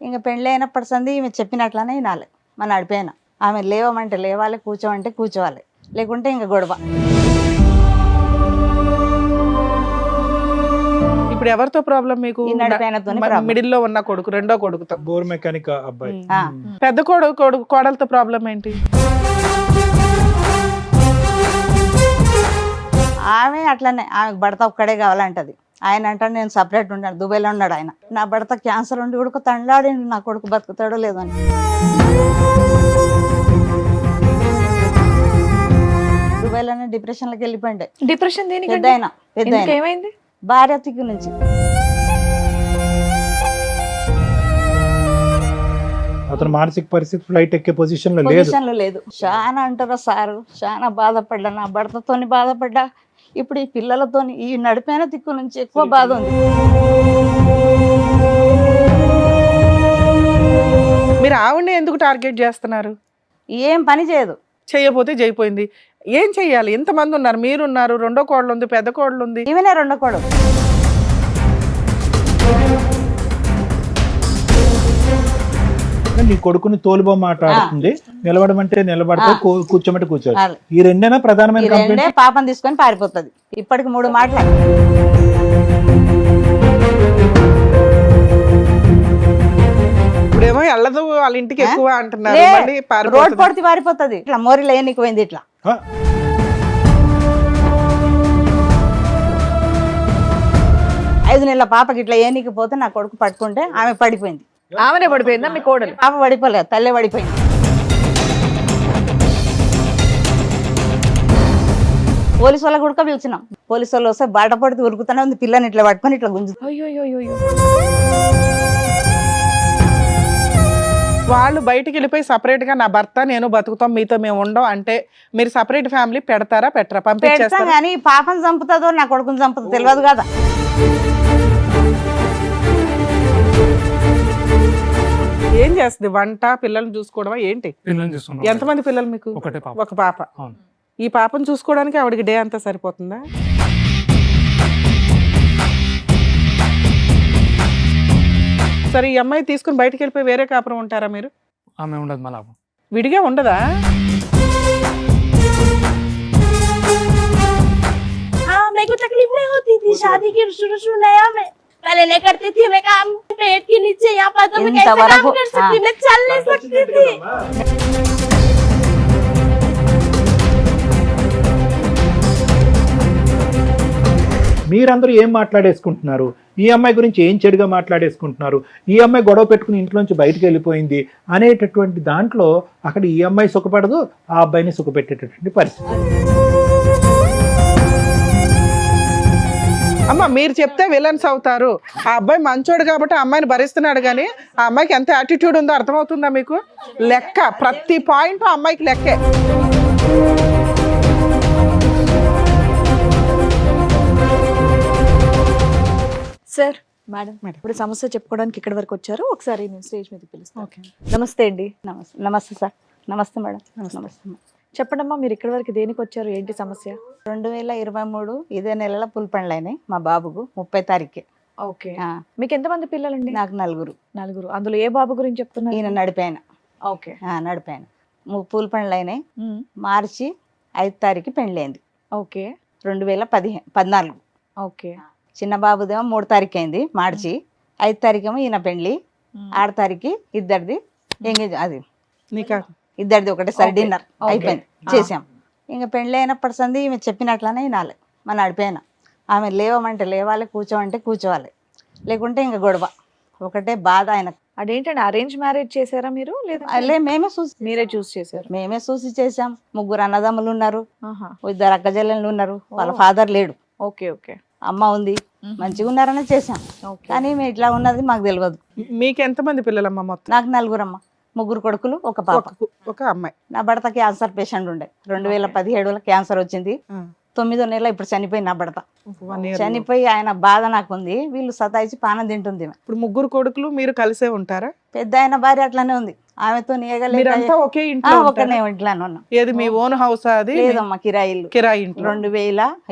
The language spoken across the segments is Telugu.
ఇంకా పెళ్ళి అయినప్పటి సంది ఈమె చెప్పినట్లనే వినాలి. మన నడిపోయిన ఆమె లేవమంటే లేవాలి, కూర్చోమంటే కూర్చోవాలి, లేకుంటే ఇంకా గొడవ. ఇప్పుడు ఎవరితో ప్రాబ్లం మీకు? ఈ నడిపోయినతోనే problem. మిడిల్ లో ఉన్న కొడుకు, రెండో కొడుకుతో. బోర్ మెకానిక్ అబ్బాయి. పెద్ద కోడలతో ప్రాబ్లం ఏంటి? ఆమె అట్లనే, ఆమెకు భర్త ఒక్కడే కావాలంటది. ఆయన అంటాడు నేను సపరేట్ ఉన్నాడు, దుబాయ్లో ఉన్నాడు ఆయన. నా భర్త క్యాన్సర్ ఉండి కూడా తండ్లాడి నా కొడుకు బతుకుతాడో లేదో అని. దుబాయ్లోనే డిప్రెషన్లోకి వెళ్ళిపోయిండే. డిప్రెషన్ దేనికి? పెద్ద ఏమైంది? భార్య తిక్కు నుంచి. అతను మానసిక పరిస్థితి ఫ్లైట్ ఎక్కే పొజిషన్ లో లేదు. పొజిషన్లో లేదు. చాలా అంటారా సారు, చాలా బాధపడ్డా, నా భర్తతోని బాధపడ్డా, ఇప్పుడు ఈ పిల్లలతోని, ఈ నడిపోయిన దిక్కు నుంచి ఎక్కువ బాధ ఉంది. మీరు ఆవిడని ఎందుకు టార్గెట్ చేస్తున్నారు? ఏం పని చేయదు. చేయకపోతే చేయిపోయింది. ఏం చెయ్యాలి? ఎంతమంది ఉన్నారు? మీరున్నారు, రెండో కోడలు ఉంది, పెద్ద కోడలు ఉంది. ఈమెనే రెండో కొడుకు. నీ కొడుకుని తోలుబొమ్మ మాట్లాడుతుంది, నిలబడమంటే నిలబడతా, కూర్చోమంటే కూర్చోవాలి. ఈ రెండేనా ప్రధానమైన ఈ రెండే కంప్లైంట్? పాపం తీసుకొని పారిపోతుంది. ఇప్పటికి 3 మాటలు. ఇప్పుడేమో వెళ్ళదు వాళ్ళ ఇంటికి ఎక్కువ అంటున్నారు. మళ్ళీ రోడ్ పారిపోతుంది. పొడితే పారిపోతుంది. ఇట్లా మోరీలో ఏనికి పోయింది ఇట్లా. ఆ, 5 నెలల పాపకి ఇట్లా ఏనికి పోతే నా కొడుకు పట్టుకుంటే ఆమె పడిపోయింది. ఆమెనే పడిపోయిందా మీ కోడలు? పాప పడిపోలేదు, తల్లే పడిపోయింది. పోలీసు వాళ్ళకి కూడా పిలిచినాం. పోలీసు వాళ్ళు వస్తే బాట పడితే ఉరుకుతూనే ఉంది. పిల్లని ఇట్లా పట్టుకొని ఇట్లా గుంజు. అయ్యో. వాళ్ళు బయటికి వెళ్ళిపోయి సపరేట్ గా నా భర్త నేను బతుకుతాం, మీతో మేము ఉండం అంటే మీరు సపరేట్ ఫ్యామిలీ పెడతారా పెట్టరా? పెడతాం పంపించేస్తారా? కానీ పాపను చంపుతుందో నా కొడుకుని చంపుతుందో తెలియదు కదా. ఏం చేస్తుంది? వంట, పిల్లల్ని చూసుకోవడమా ఏంటి? పిల్లల్ని చూస్తున్నాం. ఎంతమంది పిల్లలు మీకు? ఒకటే పాప. ఒక పాప. అవును. ఈ పాపను చూసుకోవడానికి ఆవిడకి డే అంతా సరిపోతుందా? సరే, ఈ అమ్మాయి తీసుకుని బయటకు వెళ్ళిపోయి వేరే కాపురం ఉంటారా మీరు? ఆమె ఉండదు మళ్ళా. విడిగా ఉండదా? हाँ मेरे को तकलीफ नहीं होती थी शादी के शुरू नया में पहले नहीं करती थी मैं काम पेट के नीचे यहाँ पर तो मैं कैसे काम कर सकती मैं चल नहीं सकती थी। మీరందరూ ఏం మాట్లాడేసుకుంటున్నారు? ఈ అమ్మాయి గురించి ఏం చెడుగా మాట్లాడేసుకుంటున్నారు? ఈ అమ్మాయి గొడవ పెట్టుకుని ఇంట్లోంచి బయటకు వెళ్ళిపోయింది అనేటటువంటి దాంట్లో అక్కడ ఈ అమ్మాయి సుఖపడదు, ఆ అబ్బాయిని సుఖపెట్టేటటువంటి పరిస్థితి. అమ్మ మీరు చెప్తే విలన్స్ అవుతారు. ఆ అబ్బాయి మంచోడు కాబట్టి ఆ అమ్మాయిని భరిస్తున్నాడు, కానీ ఆ అమ్మాయికి ఎంత యాటిట్యూడ్ ఉందో అర్థమవుతుందా మీకు? లెక్క, ప్రతి పాయింట్ ఆ అమ్మాయికి లెక్కే. సార్, మేడం ఇప్పుడు సమస్య చెప్పుకోవడానికి ఇక్కడ వరకు వచ్చారు. ఒకసారి నేను స్టేజ్ మీద పిలుస్తాను. నమస్తే అండి. నమస్తే సార్. నమస్తే మేడం. నమస్తే. చెప్పండమ్మా, మీరు ఇక్కడ వరకు దేనికి వచ్చారు? ఏంటి సమస్య? 2023 ఇదే నెలలో పులిపండ్లు అయినాయి మా బాబుకు 30 తారీఖుకి. ఓకే. మీకు ఎంతమంది పిల్లలండి? నాకు నలుగురు. అందులో ఏ బాబు గురించి చెప్తున్నారు? ఈయన నడిపాయన. ఓకే. నడిపాయన. పూలిపండ్లు అయినాయి. మార్చి 5 తారీఖు పెళ్ళైంది. ఓకే. 2014. ఓకే. చిన్న బాబుదేమో 3 తారీఖు అయింది మార్చి. 5 తారీఖు ఏమో ఈయన పెళ్ళి. 6 తారీఖు ఇద్దరిది ఎంగేజ్, అది ఇద్దరిది ఒకటేసారి డిన్నర్ అయిపోయింది, చేసాం. ఇంకా పెళ్ళి అయినప్పటి సంది ఈమె చెప్పినట్లనే వినాలి. మన నడిపోయిన ఆమె లేవమంటే లేవాలి, కూర్చోమంటే కూర్చోవాలి, లేకుంటే ఇంకా గొడవ. ఒకటే బాధ ఆయనకు. అదేంటండి, అరేంజ్ మ్యారేజ్ చేశారా మీరు? లేదా మీరే చూసి చేశారు? మేమే చూసి చేసాం. 3 అన్నదమ్ములు ఉన్నారు, ఆహా. 2 అక్కజల్లెళ్ళు ఉన్నారు. వాళ్ళ ఫాదర్ లేడు, ఓకే. ఓకే. అమ్మ ఉంది. మంచిగా ఉన్నారని చేసాం, కానీ మేము ఇట్లా ఉన్నది మాకు తెలియదు. మీకు ఎంతమంది పిల్లలమ్మ మొత్తం? నాకు 4 అమ్మ, 3 కొడుకులు, 1 పాప, ఒక అమ్మాయి. నా భర్త క్యాన్సర్ పేషెంట్ ఉండే. 2017లో క్యాన్సర్ వచ్చింది. 9వ నెల ఇప్పుడు చనిపోయి నా భర్త 1 year. చనిపోయి ఆయన బాధ నాకుంది, వీళ్ళు సతాయిచి పానం తింటుంది ఈమె. ఇప్పుడు 3 కొడుకులు మీరు కలిసే ఉంటారా? పెద్ద ఆయన భార్య అట్లనే ఉంది, ఆమెతో మీరంతా ఒకే ఇంట్లో ఉంటారా? ఒకనే ఇంట్లోనే ఉన్నాం. ఏది మీ ఓన్ హౌస్? అది లేదమ్మా, కిరాయి ఇల్లు. కిరాయి ఇంట్లో.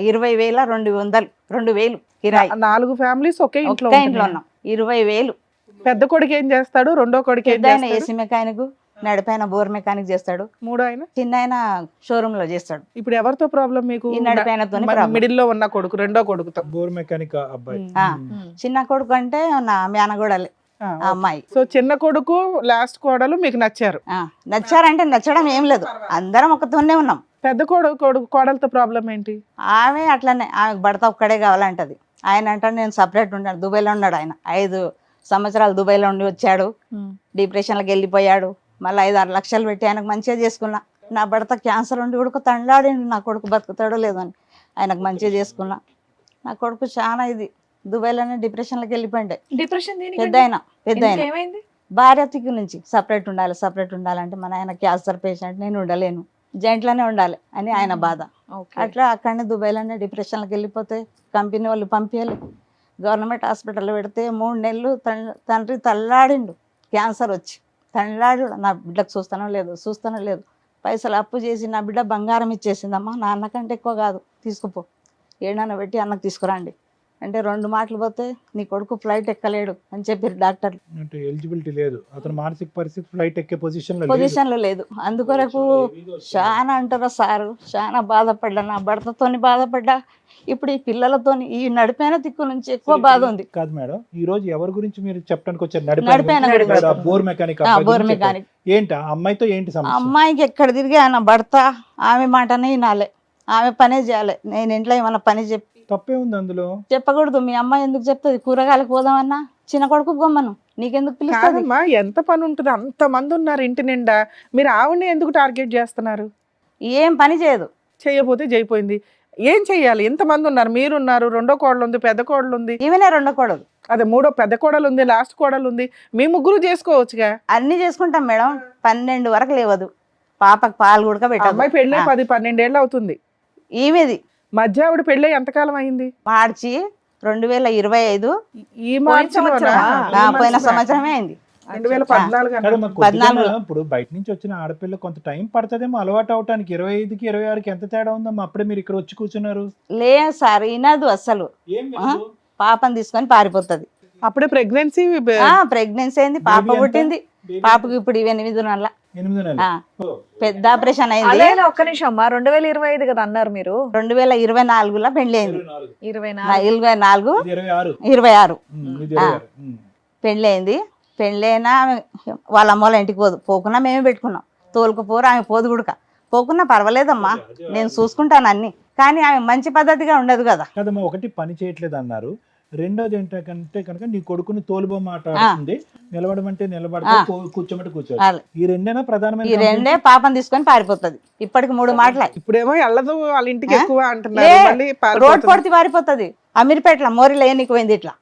20,200 2,000 కిరాయి. 4 ఫ్యామిలీస్ ఒకే ఇంట్లో ఒక్క ఇంట్లో ఉంటున్నాయి. ఉన్నాం. 20,000. పెద్ద కొడుకు ఏం చేస్తాడు? రెండో కొడుకు ఏం పెద్ద ఆయన చేస్తాడు? ఏసీ మెకానిక్, నడిపైన బోర్ మెకానిక్ చేస్తాడు. మూడో ఆయన చిన్న ఆయన షోరూమ్ లో చేస్తాడు. ఇప్పుడు ఎవరితో ప్రాబ్లం మీకు? ఈ నడిపైనతోని problem. మిడిల్ లో ఉన్న కొడుకు, రెండో కొడుకుతో. బోర్ మెకానిక్ అబ్బాయి. ఆ, చిన్న కొడుకు అంటే నా మేనగోడలే ఆ, ఆ అమ్మాయి. సో చిన్న కొడుకు లాస్ట్ కోడలు మీకు నచ్చారు. నచ్చారంటే నచ్చడం ఏం లేదు, అందరం ఒకతోనే ఉన్నాం. పెద్ద కొడుకు కోడలతో ప్రాబ్లం ఏంటి? ఆమె అట్లనే, ఆమెకు భర్త ఒక్కడే కావాలంటది. ఆయన అంటే నేను సపరేట్ ఉన్నాడు, దుబాయ్లో ఉన్నాడు ఆయన. 5 సంవత్సరాలు దుబాయ్లో ఉండి వచ్చాడు, డిప్రెషన్లోకి వెళ్ళిపోయాడు. మళ్ళీ 5-6 లక్షలు పెట్టి ఆయనకు మంచిగా చేసుకున్నా. నా భర్త క్యాన్సర్ ఉండి కూడా తండ్లాడిండు, నా కొడుకు బతుకుతాడో లేదో అని. ఆయనకు మంచిగా చేసుకున్నా. నా కొడుకు చాలా ఇది దుబాయ్లోనే డిప్రెషన్లోకి వెళ్ళిపోయిండే. డిప్రెషన్ పెద్ద ఆయన ఏమైంది? భార్య తిక్కు నుంచి సపరేట్ ఉండాలంటే మన ఆయన క్యాన్సర్ పేషెంట్, నేను ఉండలేను, జాయింట్లోనే ఉండాలి అని ఆయన బాధ. అట్లా అక్కడనే దుబాయ్లోనే డిప్రెషన్లోకి వెళ్ళిపోతే కంపెనీ వాళ్ళు పంపించాలి. గవర్నమెంట్ హాస్పిటల్లో పెడితే 3 నెలలు తండ్రి తల్లాడిండు, క్యాన్సర్ వచ్చి తల్లాడు. నా బిడ్డకు చూస్తానో లేదు. పైసలు అప్పు చేసి నా బిడ్డ బంగారం ఇచ్చేసిందమ్మా, నాన్న కంటే ఎక్కువ కాదు, తీసుకుపో, ఏడన్నా పెట్టి అన్నకు తీసుకురండి అంటే 2 మాటలు పోతే నీ కొడుకు ఫ్లైట్ ఎక్కలేడు అని చెప్పారు డాక్టర్లు. అంటే ఎలిజిబిలిటీ లేదు, అతను మానసిక పరిస్థితి ఫ్లైట్ ఎక్కే పొజిషన్ పొజిషన్లో లేదు. అందుకొరకు చాలా అంటారా సారు, చాలా బాధపడ్డా, నా భర్తతోని బాధపడ్డా, ఇప్పుడు ఈ పిల్లలతోని ఈ నడిపైన దిక్కు నుంచి ఎక్కువ బాధ ఉంది. కాదు మేడం, ఈ రోజు ఎవరి గురించి మీరు చెప్పడానికి వచ్చారు? నడిపైన బోర్ మెకానిక్. Bore mechanic. ఏంటి ఆ అమ్మాయితో ఏంటి సమస్య? అమ్మాయికి ఎక్కడ తిరిగి ఆయన భర్త ఆమె మాటనే వినాలి, ఆమె పనే చేయాలి. నేను ఇంట్లో ఏమన్నా పని తప్పే ఉంది అందులో? చెప్పకూడదు. మీ అమ్మాయి ఎందుకు చెప్తుంది? కూరగాయలకు పోదామన్నా చిన్న కొడుకు గమ్మను, నీకెందుకు పిలుస్తుంది? కాదమ్మా, ఎంత పని ఉంటుంది? అంత మంది ఉన్నారు ఇంటి నిండా, మీరు ఆవిడని ఎందుకు టార్గెట్ చేస్తున్నారు? ఏం పని చేయదు. చేయకపోతే చేయిపోయింది. ఏం చెయ్యాలి? ఎంతమంది ఉన్నారు? మీరున్నారు, రెండో కోడలు ఉంది, పెద్ద కోడలు ఉంది, ఈమెనే రెండో కోడలు, అదే మూడో పెద్ద కోడలు ఉంది, లాస్ట్ కోడలు ఉంది. మీ ముగ్గురు చేసుకోవచ్చుగా. అన్ని చేసుకుంటాం మేడం. 12 వరకు లేవదు, పాపకు పాలు కూడా పెట్టదు. అమ్మాయి పెళ్ళి 10-12 ఏళ్ళు అవుతుంది. ఈమెది మధ్య ఆవిడ పెళ్ళి ఎంతకాలం అయింది? మార్చి 2025. ఈ మార్చిలో పోయిన సంవత్సరమే అయింది. 2014 కదా మరి కొద్దిగా ఇప్పుడు బయట నుంచి వచ్చిన ఆడపిల్ల కొంత టైం పడుతుందేమో అలవాటు అవటానికి. 25కి 26కి ఎంత తేడా ఉందమ్మా? అప్పుడే మీరు ఇక్కడ వచ్చి కూర్చున్నారు. లేదు సార్, వినదు అసలు. పాపని తీసుకొని పారిపోతుంది. అప్పుడే ప్రెగ్నెన్సీ అయింది, పాప పుట్టింది. పాపకు ఇప్పుడు 8 నెలల. 8 నెలలు. పెద్ద ఆపరేషన్ అయింది. అలా ఒక్క నిమిషం అమ్మా, 2025 కదా అన్నారు మీరు? 2024లో పెళ్లి అయింది. 24 26 పెళ్లి అయింది. పెళ్ళైనా వాళ్ళ అమ్మ వాళ్ళ ఇంటికి పోకున్నా మేమే పెట్టుకున్నాం. తోలుకుపోరు, ఆమె పోదు గుడక పోకున్నా పర్వాలేదమ్మా, నేను చూసుకుంటాను అన్ని. కానీ ఆమె మంచి పద్ధతిగా ఉండదు కదా. కదమ్మా, ఒకటి పని చేయట్లేదు అన్నారు. రెండోది ఏంటంటే కనుక నీ కొడుకుని తోలుబొమ్మ ఆట ఆడుతుంది, నిలబడమంటే నిలబడతా, కూర్చోమంటే కూర్చోవాలి. ఈ రెండేనా ప్రధానమైన? ఈ రెండే. పాపం తీసుకొని పారిపోతుంది. ఇప్పటికి 3 మాటలే. ఇప్పుడేమో వెళ్ళదు వాళ్ళ ఇంటికి ఎక్కువ అంటున్నారు. మళ్ళీ రోడ్ పొడితే పారిపోతుంది. అమీర్పేటలో మోరిలో ఏనికి పోయింది. ఇట్లా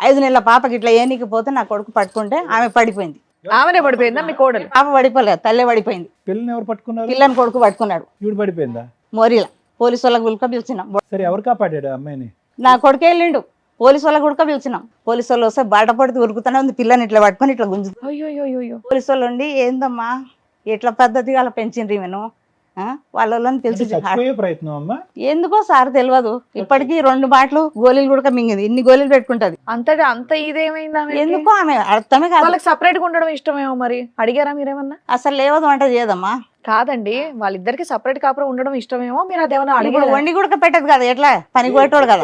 5 నెలల పాపకి ఇట్లా ఏనికి పోతే నా కొడుకు పట్టుకుంటే ఆమె పడిపోయింది. ఆమెనే పడిపోయిందా మీ కోడలు? పాప పడిపోలేదు, తల్లే పడిపోయింది. పిల్లని ఎవరు పట్టుకున్నారు? పిల్లని కొడుకు పట్టుకున్నాడు. ఈవిడ పడిపోయిందా? మోరిలా పోలీసు వాళ్ళకి గుల్క పిలిచినాం. సరే, ఎవరు కాపాడాడు అమ్మాయిని? నా కొడుకే వెళ్ళిండు. పోలీసు వాళ్ళకి గుడక పిలిచినాం. పోలీసు వాళ్ళు వస్తే బాట పడితే ఉరుకుతూనే ఉంది. పిల్లని ఇట్లా పట్టుకొని ఇట్లా గుంజు. అయ్యో. పోలీసు వాళ్ళు ఉండి ఏందమ్మా ఎట్లా పద్ధతిగా అలా పెంచిండ్రు ఈమెను, వాళ్ళని తెలిసి చచ్చిపోయే ప్రయత్నం అమ్మా? ఎందుకో సార్ తెలియదు. ఇప్పటికీ 2 బాటలు గోళీలు కూడా మింగింది. ఇన్ని గోళీలు పెట్టుకుంటది. అంత ఇదేమైందా? ఎందుకో ఆమె అర్థమే కాదు. వాళ్ళకి సపరేట్ గా ఉండడం ఇష్టమేమో. మరి అడిగారా మీరేమన్నా? అసలు లేవదు వంట చేయదమ్మా. కాదండి, వాళ్ళిద్దరికి సపరేట్ కాపురం ఉండడం ఇష్టమేమో. మీరు అదేమన్నా ఇప్పుడు అడిగారు? వండి కూడా పెట్టదు కదా, ఎట్లా పని పోయేటోడు కదా.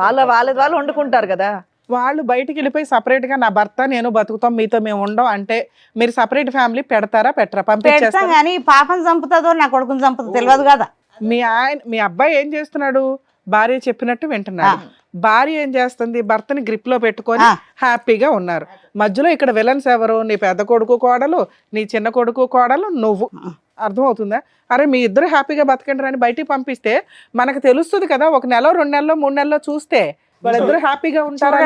వాళ్ళు వండుకుంటారు కదా. వాళ్ళు బయటికి వెళ్ళిపోయి సపరేట్ గా నా భర్త నేను బతుకుతాం, మీతో మేము ఉండం అంటే మీరు సపరేట్ ఫ్యామిలీ పెడతారా పెట్టరా? పెడతాం పంపించేస్తాం. కానీ పాపను చంపుతుందో నా కొడుకుని చంపుతుందో తెలియదు కదా. మీ అబ్బాయి ఏం చేస్తున్నాడు? భార్య చెప్పినట్టు వింటున్నాడు. భార్య ఏం చేస్తుంది? భర్తని గ్రిప్ లో పెట్టుకొని హ్యాపీగా ఉన్నారు. మధ్యలో ఇక్కడ విలన్స్ ఎవరు? నీ పెద్ద కొడుకు కోడలు, నీ చిన్న కొడుకు కోడలు, నువ్వు. అర్థమవుతుందా? అరే మీ ఇద్దరు హ్యాపీగా బతకండి అని బయటికి పంపిస్తే మనకు తెలుస్తుంది కదా. 1 నెల 2 నెలలో 3 నెలలో చూస్తే వాళ్ళిద్దరు హ్యాపీగా ఉంటారా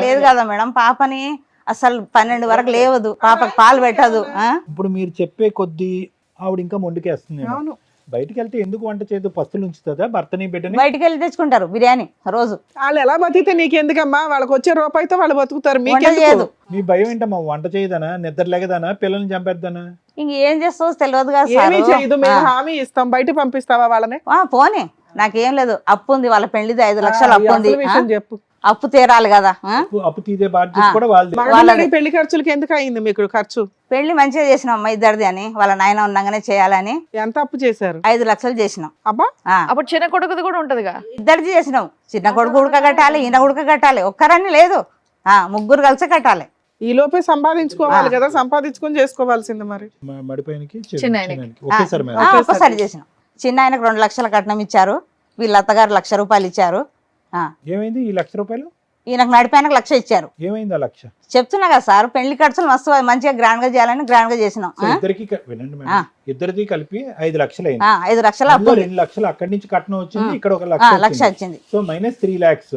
లేదు కదా మేడం. పాపని అసలు 12 వరకు లేవదు, పాపకు పాలు పెట్టదు. ఇప్పుడు మీరు చెప్పే కొద్దీ ఆవిడ ఇంకా మొండికేస్తుంది. బయటికి వెళ్తే ఎందుకు వంట చేయదు? పస్తులు ఉంచుతుందా భర్తని బిడ్డని? బయటికి వెళ్ళి తెచ్చుకుంటారు బిర్యానీ రోజు. వాళ్ళు ఎలా బతికితే నీకెందుకమ్మా? వాళ్ళకి వచ్చే రూపాయితో వాళ్ళు బతుకుతారు, వంట మీకెందుకు? చేయదు. మీ భయం ఏంటమ్మా? వంట చేయదనా, నిద్ర లేగదనా, పిల్లల్ని చంపేద్దనా? ఇంక ఏం చేస్తావు తెలియదు కదా ఏమీ సారు. చేయదు, మేము హామీ ఇస్తాం. బయట పంపిస్తావా వాళ్ళని? పోనీ నాకేం లేదు, అప్పు ఉంది వాళ్ళ పెళ్లిది 5 లక్షలు అప్పు ఉంది. అసలు విషయం చెప్పు. అప్పు తీరాలి కదా. అప్పు తీసే బాధ్యత కూడా వాళ్ళది. మగపిల్లడి పెళ్లి ఖర్చులకి ఎందుకు అయింది మీకు ఖర్చు? పెళ్లి మంచిగా చేసినాం అమ్మ ఇద్దరిది అని, వాళ్ళ నాయన ఉండగానే చేయాలని ఎంత అప్పు చేశారు? 5 లక్షలు చేసినాం. అబ్బా, అప్పుడు చిన్న కొడుకుది కూడా ఉంటదిగా. ఇద్దరిది చేసినాం. చిన్న కొడుకు ఉడక కట్టాలి, ఈయన ఉడక కట్టాలి, ఒక్కరని లేదు, ముగ్గురు కలిసి కట్టాలి. ఈ లోపే సంపాదించుకోవాలి కదా, సంపాదించుకొని చేసుకోవాల్సింది మరి. మడిపైనకి చిన్నాయనకి. ఒకేసారి మేడం. ఒక్కసారి చేసినాం. చిన్న ఆయనకు 2 లక్షల కట్నం ఇచ్చారు, వీళ్ళ అత్తగారు 1 లక్ష రూపాయలు ఇచ్చారు. ఏమైంది ఈ 1 లక్ష రూపాయలు? ఈయనకు నడిపోయినకు 1 లక్ష ఇచ్చారు. ఏమైంది ఆ 1 లక్ష? చెప్తున్నా కదా సార్, పెళ్లి ఖర్చులు మస్తు మంచిగా గ్రాండ్ గా చేయాలని గ్రాండ్ గా చేసినాం. ఇద్దరికి వినండి మేడం, ఇద్దరిది కలిపి 5 లక్షలు అయింది. 5 లక్షల అప్పు, 2 లక్షలు అక్కడి నుంచి కట్నం వచ్చింది, ఇక్కడ 1 లక్ష లక్ష వచ్చింది. So minus 3 lakhs.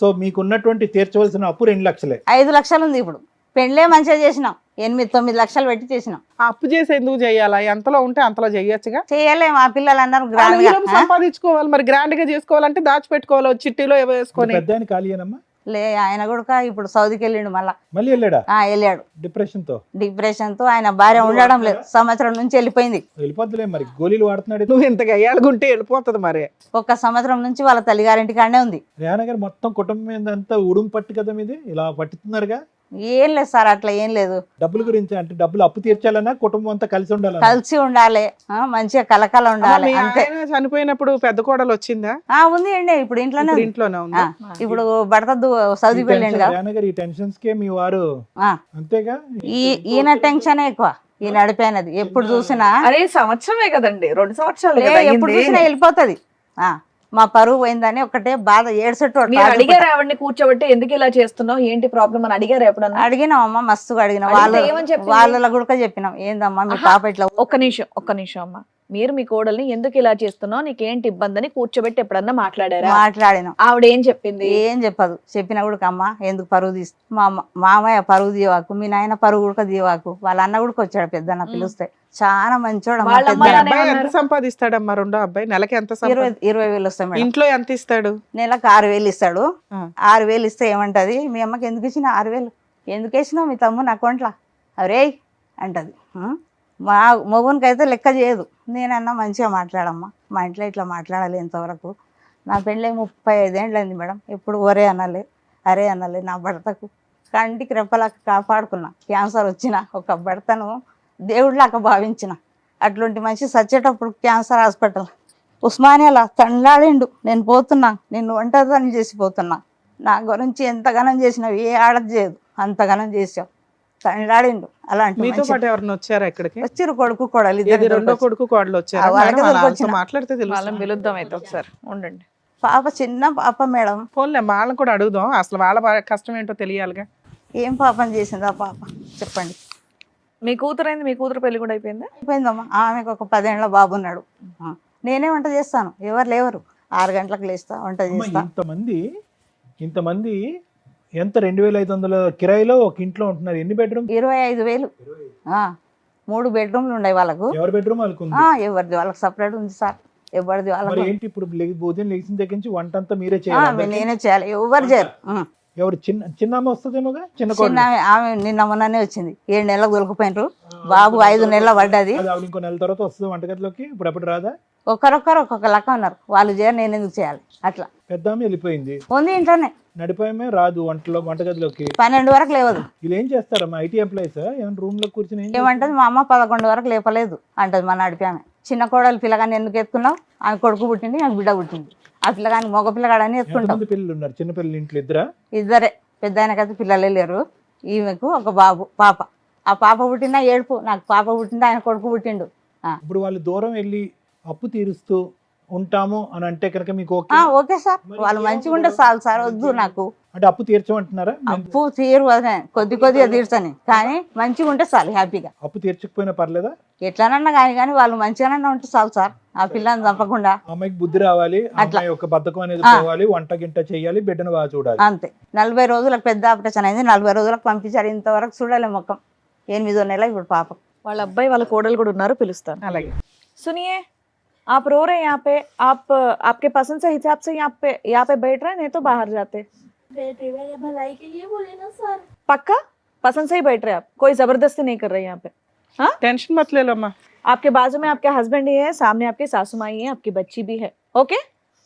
సో మీకున్నటువంటి తీర్చవలసిన అప్పు 2 లక్షలే. 5 లక్షలు ఉంది ఇప్పుడు. పెళ్లే మంచిగా చేసినాం, 8-9 లక్షలు పెట్టి చేసినాం. ఆ అప్పు చేసి ఎందుకు చెయ్యాలా? ఎంతలో ఉంటే అంతలో చెయ్యొచ్చుగా. చేయలేము, ఆ పిల్లలందరూ వాళ్ళు గ్రాండ్ ఈ లోపు సంపాదించుకోవాలి మరి. గ్రాండ్ గా చేసుకోవాలంటే దాచిపెట్టుకోవాలి, చిట్టీలో ఏవో వేసుకొని. పెద్ద ఆయన ఖాళీ అనమ్మా? లే, ఆయన కూడా ఇప్పుడు సౌదీకి వెళ్ళిండు మళ్ళా. మళ్ళీ వెళ్ళాడా? వెళ్ళాడు డిప్రెషన్ తో. డిప్రెషన్ తో. ఆయన భార్య ఉండడం లేదు, సంవత్సరం నుంచి వెళ్ళిపోయింది. వెళ్ళిపోద్దులే మరి, గోళీలు వాడుతున్నాడు. నువ్వు ఇంతగా అయ్యాడుకుంటే వెళ్ళిపోతుంది మరి. 1 సంవత్సరం నుంచి వాళ్ళ తల్లిగారింటి కాడనే ఉంది. రేహనా గారు మొత్తం కుటుంబం ఏందంతా ఉడుము పట్టు కదా మీది, ఇలా పట్టుతున్నారుగా. ఏం లేదు సార్, అట్లా ఏం లేదు. డబ్బుల గురించి అంటే డబ్బులు అప్పు తీర్చాలన్నా కుటుంబం అంతా కలిసి ఉండాలన్నా? కలిసి ఉండాలి, మంచిగా కలకల ఉండాలి మీ అంతే. ఆయన చనిపోయినప్పుడు పెద్ద కోడలు వచ్చిందా? ఉంది అండి, ఇప్పుడు ఇంట్లోనే ఇప్పుడు ఉంది. ఇంట్లోనే ఉందా? ఇప్పుడు భర్త సౌదీ వెళ్ళిండు కదా. రేహనా గారు ఈ టెన్షన్స్ కే మీ వారు అంతేగా. ఈయన టెన్షన్ ఎక్కువ, ఈ నడిపోయినది ఎప్పుడు చూసినా. అరే సంవత్సరమే కదండి, 2 సంవత్సరాలు లే, కదా ఎప్పుడు అయ్యింది. చూసినా వెళ్ళిపోతుంది. మా పరువు పోయిందని ఒకటే బాధ, ఏడ్సెట్టు. మీరు అడిగారు ఆవిడని కూర్చోబెట్టి ఎందుకు ఇలా చేస్తున్నావు, ఏంటి ప్రాబ్లం అని అడిగారు ఎప్పుడన్నా? అడిగినాం అమ్మ, మస్తుగా అడిగినాం. అడిగితే ఏమని చెప్పింది? వాళ్ళ కూడా చెప్పినాం, ఏందమ్మా మీ పాప ఇట్లా. ఒక్క నిమిషం అమ్మ, మీరు మీ కోడల్ని ఎందుకు ఇలా చేస్తున్నావు, నీకేంటి ఇబ్బంది అని కూర్చోబెట్టి ఎప్పుడన్నా మాట్లాడారా? మాట్లాడినాం. ఆవిడ ఏం చెప్పింది? ఏం చెప్పదు. చెప్పినా కూడా అమ్మ ఎందుకు పరువు తీసు, మా మామయ్య పరువు దీవాకు, మీ నాయన పరువు కూడా దీవాకు. వాళ్ళ అన్న కూడా వచ్చాడు, పెద్దన్న పిలుస్తే. చాలా మంచోడు అమ్మ, వాళ్ళ పెద్ద అమ్మ అబ్బాయి ఎంత ఏమన్నారు? సంపాదిస్తాడమ్మా రెండో అబ్బాయి? నెలకి ఎంత 20,000 వస్తాయి మేడం. ఇంట్లో ఎంత ఇస్తాడు? నెలకు 6,000 ఇస్తాడు. ఆ. 6,000 ఇస్తే ఏమంటది, మీ అమ్మకి ఎందుకు ఇచ్చిన 6,000, ఎందుకు వేసినావు మీ తమ్ముని అకౌంట్లో అరే అంటది. మా మొగునికి అయితే లెక్క చేయదు. నేనన్నా మంచిగా మాట్లాడమ్మా, మా ఇంట్లో ఇట్లా మాట్లాడాలి ఇంతవరకు. నా పెళ్ళి 35 ఏళ్ళు అయింది మేడం, ఎప్పుడు ఒరే అనాలి అరే అనాలి. నా భర్తకు కంటికి రెప్పలాగా కాపాడుకున్నా. క్యాన్సర్ వచ్చిన ఒక భర్తను దేవుడిలాగా భావించిన. అట్లాంటి మనిషి చచ్చేటప్పుడు క్యాన్సర్ హాస్పిటల్ ఉస్మానియాలో తండ్లాడిండు. నేను పోతున్నా, నేను ఒంటరిని చేసిపోతున్నా. నా గురించి ఎంతగానం చేసినావు, ఏ ఆడది చేయదు, అంతగానం చేసావు. తండ్లాడిండు. అలాంటి మీతో పాటు ఎవరైనా వచ్చారా ఇక్కడికి? వచ్చిరు కొడుకు కోడలు ఏది ఇద్దరు. రెండో కొడుకు కోడలు వచ్చారా? వాళ్ళకే మేడం, వాళ్ళతో వచ్చిన. మాట్లాడితే వాళ్ళని తెలుసు. పిలుద్దాం అయితే ఒకసారి, ఉండండి. పాప చిన్న పాప మేడం. ఫోన్లే వాళ్ళని కూడా అడుగుదాం, అసలు వాళ్ళ కష్టం ఏంటో తెలియాలిగా. ఏం పాపం చేసిందా పాప చెప్పండి. మీ కూతురు అయింది, మీ కూతురు పెళ్లి కూడా అయిపోయిందా? అయిపోయిందమ్మా. ఆమెకు ఒక 10 ఏళ్ళ బాబు ఉన్నాడు. నేనే వంట చేస్తాను, ఎవరు లేవరు. 6 గంటలకు లేస్తా, వంట అమ్మ, చేస్తా. ఇంతమంది ఎంత 2,500 కిరాయిలో ఒక ఇంట్లో ఉంటున్నారు. ఎన్ని బెడ్రూమ్? 25,000. 3 బెడ్రూమ్లు ఉన్నాయి వాళ్ళకు. ఎవరి బెడ్రూమ్ వాళ్ళకు ఉంది? ఎవరిది వాళ్ళకి సపరేట్ ఉంది సార్, ఎవరిది మరి వాళ్ళకు. ఏంటి ఇప్పుడు ఉదయం లేచిన దగ్గర నుంచి వంట అంతా మీరే చేయాలి? నేనే చేయాలి, ఎవరు చేయరు. ఎవరు చిన్నమ్మ వస్తుందేమోగా? చిన్న చిన్న ఆమె నిన్న మొన్ననే వచ్చింది. 7 నెలలకు దొరికిపోయినారు. బాబు 5 నెలల పడ్డది. ఆవిడ ఇంకో నెల తర్వాత వస్తుంది వంటగదిలోకి. ఇప్పుడు అప్పుడు రాదా? ఒక్కొక్కరు ఒక్కొక్క లెక్క ఉన్నారు. వాళ్ళు చేయరు, నేను ఎందుకు చేయాలి? అట్లా పెద్ద ఆమె వెళ్ళిపోయింది, ఉంది ఇంట్లోనే. నడిపోయమే రాదు వంటగదిలోకి. 12 వరకు లేవదు. వీళ్ళు ఏం చేస్తారమ్మా? ఐటీ ఎంప్లాయీస్ ఏమైనా రూమ్ లో కూర్చొని ఏం ఏమంటది, మా అమ్మ 11 వరకు లేపలేదు అంటది. మా నడిపి ఆమె. చిన్న కోడలు పిల్లగాని ఎందుకు ఎత్తుకున్నావు, ఆమె కొడుకు పుట్టింది, ఆమె బిడ్డ పుట్టింది. ఆ పిల్లగాని మగ పిల్లగాడని ఎత్తుకుంటాం. ఎంతమంది పిల్లలు ఉన్నారు? చిన్న పిల్లలు ఇంట్లో ఇద్దరా? ఇద్దరే. పెద్ద ఆయనకైతే పిల్లలే లేరు. ఈమెకు ఒక బాబు పాప. ఆ పాప పుట్టినా ఏడుపు, నాకు పాప పుట్టింది, ఆయన కొడుకు పుట్టిండు. ఇప్పుడు వాళ్ళు దూరం వెళ్ళి అప్పు తీరుస్తూ ఉంటాము అని అంటే కనుక మీకు ఓకే? ఓకే సార్, వాళ్ళు మంచిగా ఉంటే చాలు సార్. వద్దు నాకు అంటే అప్పు తీర్చమంటున్నారా? అప్పు తీరు కొద్దిగా తీర్చని, కానీ మంచిగా ఉంటే చాలు, హ్యాపీగా. అప్పు తీర్చకపోయినా పర్లేదా? ఎట్లానన్నా కానీ వాళ్ళు మంచిగానన్నా ఉంటే చాలు సార్. ఆ పిల్లని చంపకుండా. అమ్మాయికి బుద్ధి రావాలి, అమ్మాయి యొక్క బద్ధకం అనేది పోవాలి, వంట గింట చేయాలి, బిడ్డను బాగా చూడాలి. అంతే. 40 రోజులకు పెద్ద ఆపరేషన్ అయింది. 40 రోజులకు పంపించారు. ఇంతవరకు చూడలే ముఖం. 8వ నెల ఇప్పుడు పాప. వాళ్ళ అబ్బాయి వాళ్ళ కోడలు కూడా ఉన్నారు, పిలుస్తాను. అలాగే. సునియే आप रो रहे हैं यहाँ पे, आप आपके पसंद से हिसाब से यहाँ पे बैठ रहे हैं, नहीं तो बाहर जाते। बेटे मेरे भलाई के लिए बोले ना सर। पक्का पसंद से ही बैठ रहे हैं आप, कोई जबरदस्ती नहीं कर रहे यहाँ पे। हाँ, టెన్షన్ मत ले लो अम्मा। आपके बाजू में आपके हस्बैंड ही है, सामने आपकी सासू माई है, आपकी बच्ची भी है। ఓకే,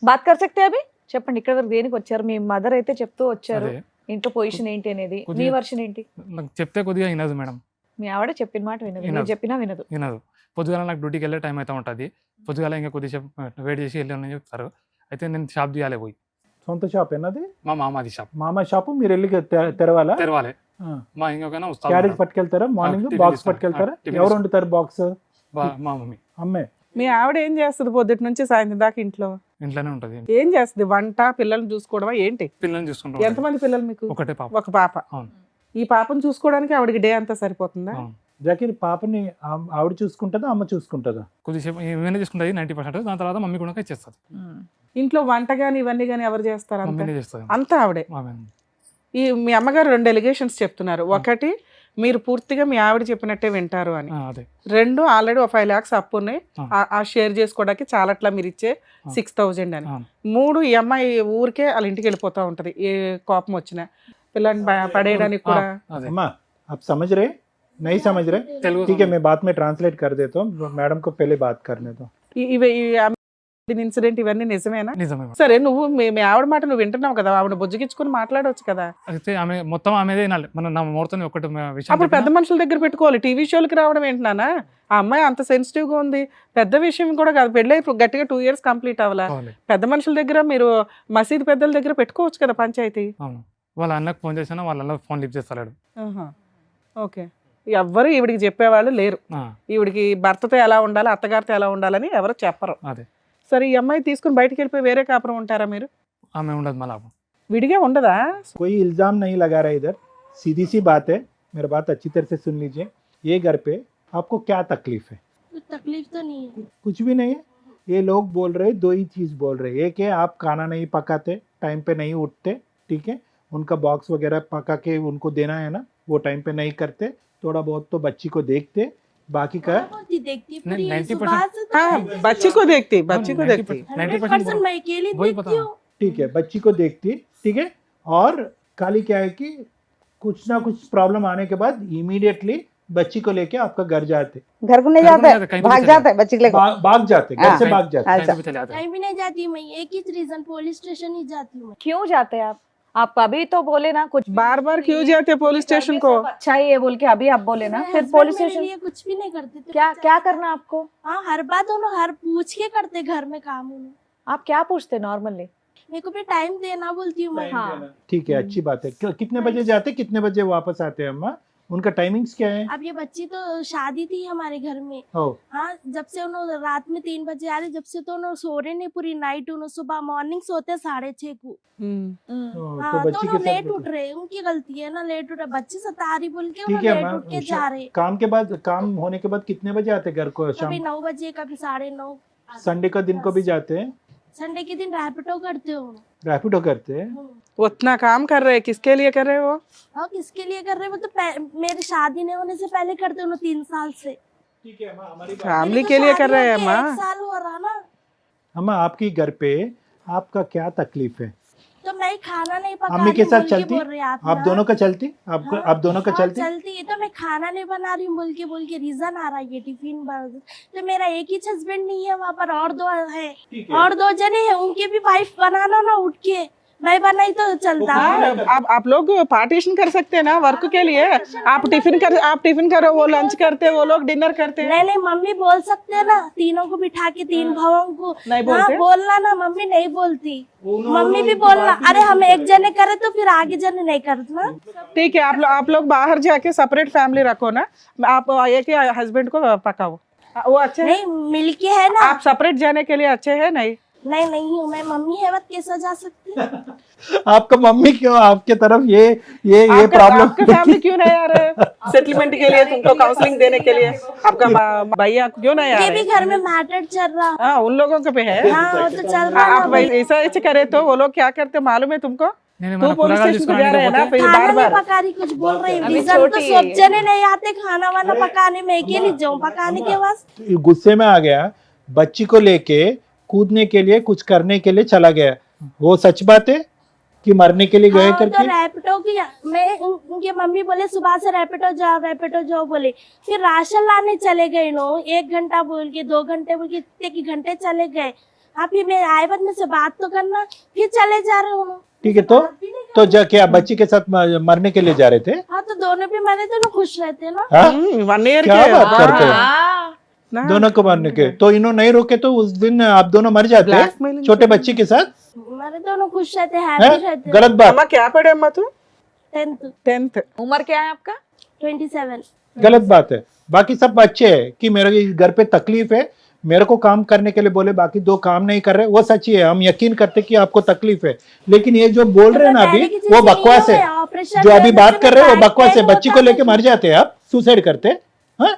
బాత్ कर सकते हैं अभी? చెప్పండి, ఇక్కడ వరకు దేనికి వచ్చారు? మీ మదర్ అయితే చెప్తూ వచ్చారు అదే. ఇంట్లో పొజిషన్ ఏంటి అనేది. మీ కొద్దిగా- వర్షన్ ఏంటి? నాకు చెప్తే కొద్దిగా వినదు మేడం, మీ ఆవిడ చెప్పిన మాట వినదు, మీరు వినదు. చెప్పినా వినదు. వినదు. పొద్దుగాల నాకు డ్యూటీకి వెళ్ళే టైం అయితే ఉంటుంది, పొద్దుగాల ఇంకా కొద్దిసేపు వెయిట్ చేసి వెళ్ళాలని చెప్తారు. అయితే నేను షాప్ తీయాలి పోయి, సొంత షాప్ ఏనది? మా మామది షాప్ మామ షాపు మీరు వెళ్ళి తెరవాలా? తెరవాలి. ఆ. మా ఇంకొకైనా క్యారేజ్ పట్టుకెళ్తారా? మార్నింగ్ టిఫిన్ బాక్స్ ఇస్తాను. పట్టుకెళ్తారా? టిఫిన్ ఎవరు ఇస్తాను. వండుతారు బాక్స్? మా మమ్మీ అమ్మే. మీ ఆవిడ ఏం చేస్తుంది పొద్దుటి నుంచి సాయంత్రం దాకా ఇంట్లో? ఇంట్లోనే ఉంటుంది. ఏం చేస్తుంది? వంట, పిల్లల్ని చూసుకోవడమా ఏంటి? పిల్లల్ని చూసుకుంటాం. ఎంతమంది పిల్లలు మీకు? ఒకటే పాప. ఒక పాప. అవును. ఈ పాపను చూసుకోవడానికి ఆవిడకి డే అంతా సరిపోతుందా? అవును. జాకీర్ పాపని ఆవిడ చూసుకుంటుందా అమ్మ చూసుకుంటుందా? కొద్దిసేపు ఏమైనా చేసుకుంటుంది 90%, దాని తర్వాత మమ్మీ కూడా ఇచ్చేస్తుంది. ఇంట్లో వంట గాని ఇవన్నీ గాని ఎవరు చేస్తారు? అంతా మమ్మీనే చేస్తుంది. అంతా ఆవిడే. ఆమె. ఈ మీ అమ్మగారు 2 ఎలిగేషన్స్ చెప్తున్నారు. ఒకటి, మీరు పూర్తిగా మీ ఆవిడ చెప్పినట్టే వింటారు అని. అదే. 2, ఆల్రెడీ ఒక 5 lakhs అప్పు ఉన్నాయి, ఆ. ఆ షేర్ చేసుకోవడానికి చాలట్లా మీరు ఇచ్చే 6,000 అని. అవును. 3, ఈ అమ్మాయి ఊరికే వాళ్ళ ఇంటికి వెళ్ళిపోతా ఉంటది ఏ కోపం వచ్చినా, పిల్లల్ని పడేయడానికి కూడా. అదే. अम्मा आप समझ रहे? नहीं समझ रहे? తెలుగు ठीक है, मैं बाद में ट्रांसलेट कर देता हूँ, मैडम को पहले बात करने दो. ఇవి ఇన్సిడెంట్ ఇవన్నీ నిజమేనా? నిజమే. సరే, నువ్వు మీ ఆవిడ మాట నువ్వు వింటున్నావు కదా, ఆవిడ బుజ్జగించుకుని మాట్లాడవచ్చు కదా. అయితే ఆమె మొత్తం ఆమెదే వినాలి. మన నా మూర్తని ఒకటి విషయం అప్పుడు పెద్ద చెప్పినా, మనుషుల దగ్గర పెట్టుకోవాలి. టీవీ షోలకి రావడం ఏంటన్నా? ఆ అమ్మాయి అంత సెన్సిటివ్ గా ఉంది, పెద్ద విషయం కూడా కాదు. పెళ్ళి గట్టిగా 2 years కంప్లీట్ అవ్వాలా. కావాలి. పెద్ద మనుషుల దగ్గర, మీరు మసీదు పెద్దల దగ్గర పెట్టుకోవచ్చు కదా పంచాయతీ. అవును. వాళ్ళ అన్నకు ఫోన్ చేసినా వాళ్ళ అన్న ఫోన్ లిఫ్ట్ చేస్తాడు. ఓకే, ఎవ్వరు ఈవిడికి చెప్పేవాళ్ళు లేరు. ఈవిడికి భర్తతో ఎలా ఉండాలి, అత్తగారితో ఎలా ఉండాలని ఎవరు చెప్పరు. అదే. సరే, ఈ అమ్మాయి తీసుకుని బయటికి వెళ్ళిపోయి వేరే కాపురం ఉంటారా మీరు? ఆమె ఉండదు మళ్ళీ. విడిగా ఉండదా? कोई इल्जाम नहीं लगा रहा इधर, सीधी सी बात है, मेरा बात अच्छी तरह से सुन लीजिए. ये घर पे आपको क्या तकलीफ है? कुछ तकलीफ तो नहीं है। कुछ भी नहीं है. ये लोग बोल रहे, 2 ही चीज बोल रहे. एक है आप खाना नहीं पकाते, टाइम पे नहीं उठते, ठीक है, उनका बॉक्स वगैरह पका के उनको देना है ना, वो टाइम पे नहीं करते, थोड़ा बहुत तो बच्ची को देखते, बाकी का बहुत ही देखती पूरी 90% सुबह से तो हाँ, मैं बच्ची को देखती, बच्ची को देखती. 100% मैं अकेली वही देखती पता। हूँ। ठीक है, बच्ची को देखती, ठीक है. और खाली क्या है कि कुछ ना कुछ प्रॉब्लम आने के बाद इमीडिएटली बच्ची को लेके आपका घर जाते, घर को नहीं घर को नहीं जाते, जाते, कहीं पे भाग चले जाते बच्ची को लेकर। भाग जाते, घर हाँ. से भाग जाते. अच्छा. चले जाते हैं. कहीं भी नहीं जाती मैं, एक ही रीजन, पुलिस स्टेशन ही जाती हूँ मैं। क्यों जाते हैं आप अभी तो बोले ना कुछ बार बार क्यों जाते पुलिस स्टेशन को? अच्छा ही है बोल के अभी आप बोले ना, मेरे फिर husband पुलिस मेरे स्टेशन लिए कुछ भी नहीं करते थे। क्या क्या करना आपको? हाँ, हर बात उन्होंने हर पूछ के करते घर में काम उन्हें। आप क्या पूछते नॉर्मली? मेरे को भी टाइम देना बोलती हूँ मैं। हाँ. ठीक है, अच्छी बात है. कितने बजे जाते, कितने बजे वापस आते हैं अम्मा? उनका टाइमिंग्स क्या है? अब ये बच्ची तो शादी थी हमारे घर में। हो. हाँ, जब से उन्होंने रात में 3 बजे आ रहे, जब से तो उन्होंने सो रहे नहीं पूरी नाइट, उन्होंने सुबह मॉर्निंग सोते 6:30 को। हाँ, तो बच्ची के उन्होंने लेट साथ उठ रहे, उनकी गलती है ना, लेट उठे, बच्ची सता रही बोल के ठीक उन्होंने है लेट मैम. उठ के जा रहे। काम के बाद, काम होने के बाद कितने बजे आते घर को? कभी शाम 9 बजे, कभी 9:30। संडे का दिन को भी जाते हैं? संडे के दिन रैपिडो करते हो? रैपिडो करते हैं. उतना काम कर रहे, किसके लिए कर रहे हो? हाँ, किसके लिए कर रहे हो? वो तो मेरी शादी नहीं होने से पहले करते उन्होंने 3 साल से। ठीक है अम्मा, हमारी फैमिली मेरी तो के लिए कर शादी रहे हैं होके माँ. 1 साल हो रहा ना, अम्मा आपकी घर पे आपका क्या तकलीफ है? तो मैं खाना नहीं पका अम्मी के रही साथ बोल के चलती? बोल रहे हैं आप दोनों का चलती? आपको हाँ, आप दोनों का हाँ, चलती? चलती है, तो मैं खाना नहीं बना रही हूँ बोल के रीजन आ रहा है ये टिफिन तो मेरा एक ही हस्बैंड नहीं है वहाँ पर, और 2 है, और 2 जने हैं, उनके भी वाइफ बनाना ना उठ के, मैं बनाई तो चलता है। आप लोग पार्टीशन कर सकते हैं ना वर्क के लिए. आप टिफिन करो, वो लंच करते, वो लोग डिनर करते हैं. नहीं, मम्मी बोल सकते हैं ना, तीनों को बिठा के 3 भावों को नहीं हाँ, बोलते? बोलना ना, मम्मी नहीं बोलती, मम्मी भी बोलना। अरे हम एक जने करे तो फिर आगे जने नहीं करना। ठीक है, आप लोग बाहर जाके सेपरेट फैमिली रखो ना. आप एक ही हस्बैंड को पकाओ, वो अच्छे हैं. नहीं, मिलके है ना। आप सेपरेट जाने के लिए अच्छे हैं? नहीं हूँ मैं, मम्मी है वक्त कैसा जा सकती है? आपका मम्मी क्यों आपके तरफ ये प्रॉब्लम? आपका फैमिली क्यों नहीं आ रहे सेटलमेंट के लिए, तुमको काउंसलिंग देने के लिए? आपका भैया क्यों नहीं आ ये भी रहे? घर में मैटर चल रहा। हाँ, उन लोगों के पे है. हाँ, वो तो चल रहा आप ना। ऐसा करे तो वो लोग क्या करते मालूम है तुमको? నేను तो మన पुलिस కూరగాయలు स्टेशन को जा रहे हैं ना, తీసుకురావడానికి फिर खाना बार नहीं बार. पका रही, कुछ बोल रही अभी रीजन तो छोटी सब है। जने नहीं आते खाना वाना पकाने में, अकेली जाऊँ पकाने के वास्ते। गुस्से में आ गया बच्ची को लेके कूदने के लिए कुछ करने के लिए चला गया, वो सच बात है कि मरने के लिए गए हाँ, तो करके? रैपिडो की मैं उनके मम्मी बोले सुबह से रैपिडो जाओ बोले, फिर राशन लाने चले गए लोग, 1 घंटा बोल के 2 घंटे बोल के इतने की घंटे चले गए। हाँ फिर मैं आए बाद में से बात तो करना, फिर चले जा रहे हो। ठीक है, तो जाके आप बच्ची के साथ मरने के लिए जा रहे थे? हाँ तो दोनों भी मरे थे ना, खुश रहते ना। हाँ? 1 ईयर क्या के बात करते हो? ना, दोनों को मारने के, तो इन्होंने नहीं रोके तो उस दिन आप दोनों मर जाते Blackmailing छोटे बच्ची के साथ? हमारे दोनों खुश रहते, हैं? हैप्पी रहते। गलत बात, अम्मा क्या पढ़े अम्मा तू? 10th 10th। उम्र क्या है आपका? 27। गलत बात है। बाकी सब अच्छे है कि मेरे घर पे तकलीफ है, मेरे को काम करने के लिए बोले, बाकी 2 काम नहीं कर रहे, वो सच्ची है, हम यकीन करते कि आपको तकलीफ है, लेकिन ये जो बोल रहे हैं ना अभी वो बकवास है। जो अभी बात कर रहे हैं वो बकवास है। बच्ची को लेके मर जाते हैं आप, सुसाइड करते? हाँ,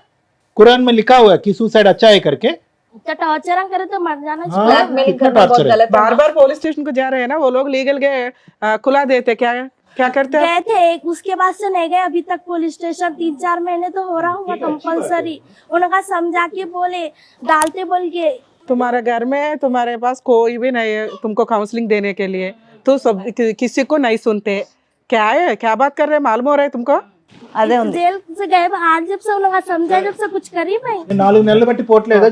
कुरान में लिखा हुआ है कि सुसाइड अच्छा है करके। तो टॉर्चर करे तो मर जाना हाँ, चाहिए। ब्लैकमेलिंग कितना करना बहुत torture है। गलत है। बार बार पुलिस स्टेशन को जा रहे हैं ना वो लोग, लीगल के खुला देते, क्या क्या करते हैं? गए थे, उसके बाद से नहीं गए अभी तक पुलिस स्टेशन। 3-4 महीने तो हो रहा होगा कंपलसरी। उनका समझा के बोले, डालते बोल के। तुम्हारे घर में तुम्हारे पास कोई भी नहीं है तुमको काउंसलिंग देने के लिए, तो सब किसी को नहीं सुनते। क्या है, क्या बात कर रहे हैं, मालूम हो रहा है तुमको? అదే ఉంది जेल से गए आज जब से उनका समझा, जब से कुछ करी नहीं। 4 నెలలు బట్టి పోట్లేదా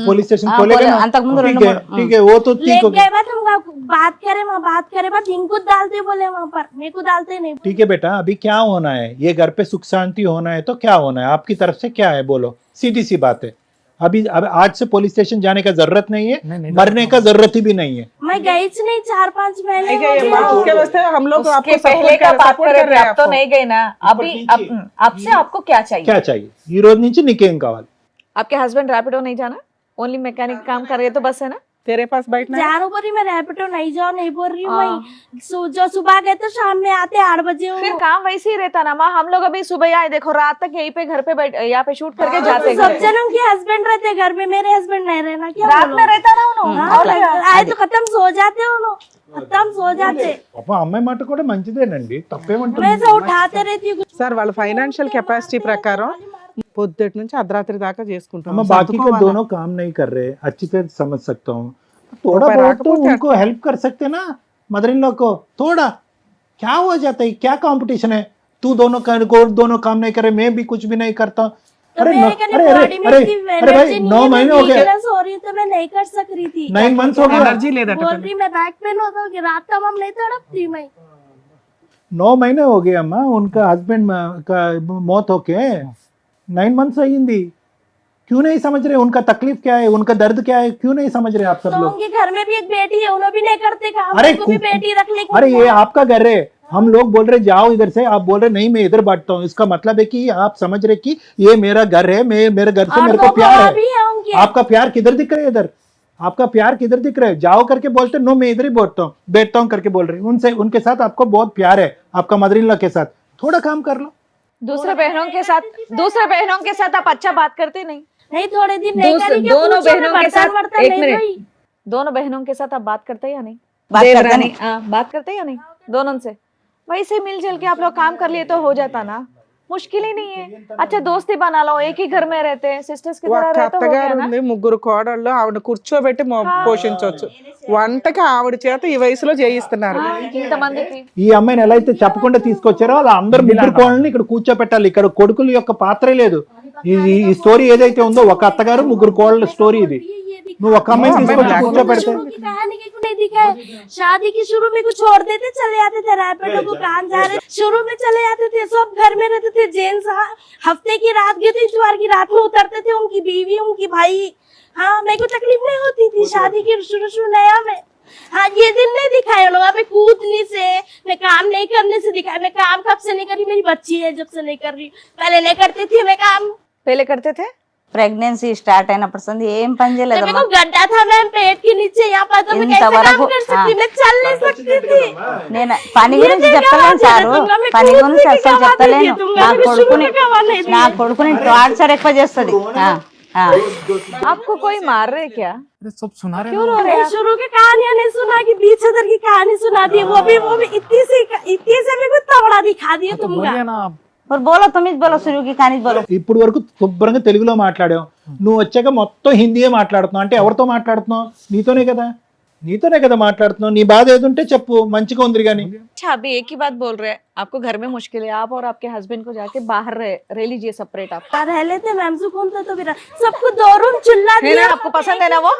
पुलिस स्टेशन हाँ, खोलेगा ना? अंतक मुंदु ठीक 2 है, ठीक है, वो तो ठीक ले हो गया। गए बाद हम बात करे, वहाँ बात करे बाद इनको डालते बोले वहाँ पर, मेरे को डालते नहीं। ठीक है बेटा, अभी क्या होना है, ये घर पे सुख शांति होना है तो क्या होना है आपकी तरफ से, क्या है बोलो, सीधी सी बात है। अभी अब आज से पुलिस स्टेशन जाने का जरूरत नहीं है, नहीं, मरने का जरूरत ही भी नहीं है। मैं गई नहीं 4-5 महीने नहीं हो गए गए। अम्मा, उसके वास्ते हम लोग उसके आपको पहले support का कर- बात support कर कर रहे रहे हैं, हैं अब तो आपको। नहीं गए ना अभी। आपसे आपको क्या चाहिए? क्या चाहिए? ఈ రోజు నుంచి నీకేం కావాలి? आपके हस्बैंड रैपिडो नहीं जाना, ओनली मैकेनिक काम कर रहे तो बस है ना? तेरे पास बैठना है? जा रहा हूँ पर मैं रैपिडो नहीं जाओ नहीं बोल रही हूँ। हाँ। वही जो सुबह गए तो शाम में आते 8 बजे हो। फिर काम वैसे ही रहता ना माँ। हम लोग अभी सुबह आए, देखो रात तक यहीं पे घर पे बैठ, यहाँ पे शूट करके जाते सब घर। जनों के हस्बैंड रहते घर में, मेरे हस्बैंड नहीं रहना क्या रात बोलो? में रहता ना उन्होंने। हाँ, और क्या? आए तो खत्म सो जाते हो लोग, खत्म सो जाते। పాపం అమ్మాయి మాట కూడా మంచిదేనండి, తప్పేమంటుంది? मैं से उठाते रहती हूँ। సార్ వాళ్ళ ఫైనాన్షియల్ కెపాసిటీ ప్రకారం పొద్దుటి నుంచి అర్ధరాత్రి దాకా हम చేసుకుంటాం। बाकी के दोनों काम नहीं कर रहे, अच्छी तरह समझ सकता हूँ, थोड़ा ऊपर बहुत आके तो पूछते उनको हेल्प कर सकते ना, मदर इन लॉ को थोड़ा। क्या हो जाता है, क्या कंपटीशन है? तू दोनों काम नहीं करे, मैं भी कुछ भी नहीं करता। तो अरे मेरे कहने अरे बॉडी में अरे इतनी अरे भाई एनर्जी 9 महीने हो गए, वीकनेस हो रही तो मैं नहीं कर सक रही थी। 9 मंथ्स हो गए, ఎనర్జీ లేదట बोल रही मैं बैक पेन होता हूँ कि रात का हम नहीं तड़पती मैं। 9 महीने हो गए अम्मा, उनका हस्बैंड का मौत होके 9 मंथ्स अयिंदी। क्यों नहीं समझ रहे उनका तकलीफ क्या है, उनका दर्द क्या है? क्यों नहीं समझ रहे आप सब तो लोग? उनके घर में भी एक बेटी है, उन्होंने भी नहीं करते काम। अरे उनको भी बेटी रख ले। अरे ये आपका घर है, हम लोग बोल रहे जाओ इधर से, आप बोल रहे नहीं मैं इधर बांटता हूँ, इसका मतलब है कि आप समझ रहे कि ये मेरा घर है, मैं मेरे घर से और मेरे 2 को प्यार गवाह है। भी है उनके। आपका प्यार किधर दिख रहा है? इधर आपका प्यार किधर दिख रहा है? जाओ करके बोलते नो मैं इधर ही बैठता हूँ करके बोल रही हूँ। उनसे उनके साथ आपको बहुत प्यार है, आपका मदर इन लॉ के साथ थोड़ा काम कर लो। दूसरे बहनों के साथ आप अच्छा बात करते नहीं? नहीं थोड़े दिन नहीं करेंगे, दोनों पूछो, बहनों मैं के साथ बर्तन एक नहीं मिनट, धोई। दोनों बहनों के साथ आप बात करते हैं या नहीं? बात करते देवरानी, नहीं। हाँ, बात करते हैं या नहीं दोनों से? वैसे मिलजुल के आप लोग काम कर लिए तो हो जाता ना, मुश्किल ही नहीं है। अच्छा दोस्ती बना लो, एक ही घर में रहते हैं, सिस्टर्स की तरह ఒక रहते हो गया అత్తగారు ना। ఉంది, 3 కోడళ్ళు, ఆవిడ కూర్చోబెట్టి పోషించవచ్చు. వంటకి ఆవిడ చేత ఈ వయసులో చేయిస్తున్నారు. ఇంతమందికి ఈ అమ్మాయిని ఎలా అయితే చెప్పకుండా తీసుకొచ్చారో అలా అందరు ముగ్గురు కోళ్ళని ఇక్కడ కూర్చోపెట్టాలి. ఇక్కడ కొడుకుల యొక్క పాత్రే లేదు. ఈ స్టోరీ ఏదైతే ఉందో ఒక అత్తగారు 3 కోళ్ళ స్టోరీ ఇది. నువ్వు ఒక అమ్మాయిని తీసుకొచ్చి కూర్చోపెడితే शुरू की कहानी की नहीं दिखाए। शादी की शुरू में कुछ छोड़ देते, चले जाते थे रैपिडो को, कहाँ जा रहे शुरू में चले जाते थे, सब घर में रहते थे। जेंट्स हफ्ते की रात गए थे, इतवार की रात में उतरते थे, उनकी बीवी उनकी भाई। हाँ मेरे को तकलीफ नहीं होती थी शादी की शुरू नया में। हाँ ये दिन नहीं दिखाए लोग, मैं कूदने से, मैं काम नहीं करने से दिखाया। मैं काम कब से नहीं करी, मेरी बच्ची है जब से नहीं कर रही, पहले नहीं करती थी मैं काम। पहले करते थे? ప్రెగ్నెన్సీ స్టార్ట్ అయినప్పుడు సంది ఏం పని तो मेरे చేయలేదమ్మా. को गड्ढा था मैम पेट के नीचे, यहाँ पर तो मैं कैसे इंतवరకు, काम कर सकती, मैं चल नहीं सकती थी। నేను పని గురించి ये చెప్తలేను क्या సారు, बात है, तुमने పని कूदने గురించి की అసలు क्या बात है, చెప్తలేను. तुमने నా मेरे शुरू కొడుకుని में क्या बात नहीं थी। నా కొడుకుని టార్చర్ ఎక్కువ చేస్తుంది. आपको कोई मार रहे क्या? अरे सब सुना रहे क्यों हो रो रहे मैंने हैं? शुरू की कहानियां नहीं सुना कि 20 की कहानी सुना दी, वो भी इतनी से मेरे को तवड़ा दिखा दिया तो तुमका। बोलिए ना आप। और बोलो तुम ही बोलो शुरू की कहानी बोलो ఇప్పుడు వరకు శుభ్రంగా తెలుగులో మాట్లాడావు, నువ్వు వచ్చాక మొత్తం హిందీయే మాట్లాడుతున్నావు. అంటే ఎవరితో మాట్లాడుతున్నావు? నీతోనే కదా మాట్లాడుతున్నావు. నీ బాధ ఏది ఉంటే చెప్పు, మంచిగా ఉంది కానీ. अच्छा अभी एक ही बात बोल रहे हैं, आपको घर में मुश्किल है, आप और आपके हस्बैंड को जाके बाहर रह लीजिए सेपरेट आप। रह लेते मैम, सुकून था तो फिर सबको 2 रूम चुल्ला है ना, दिया। आपको पसंद है ना वो?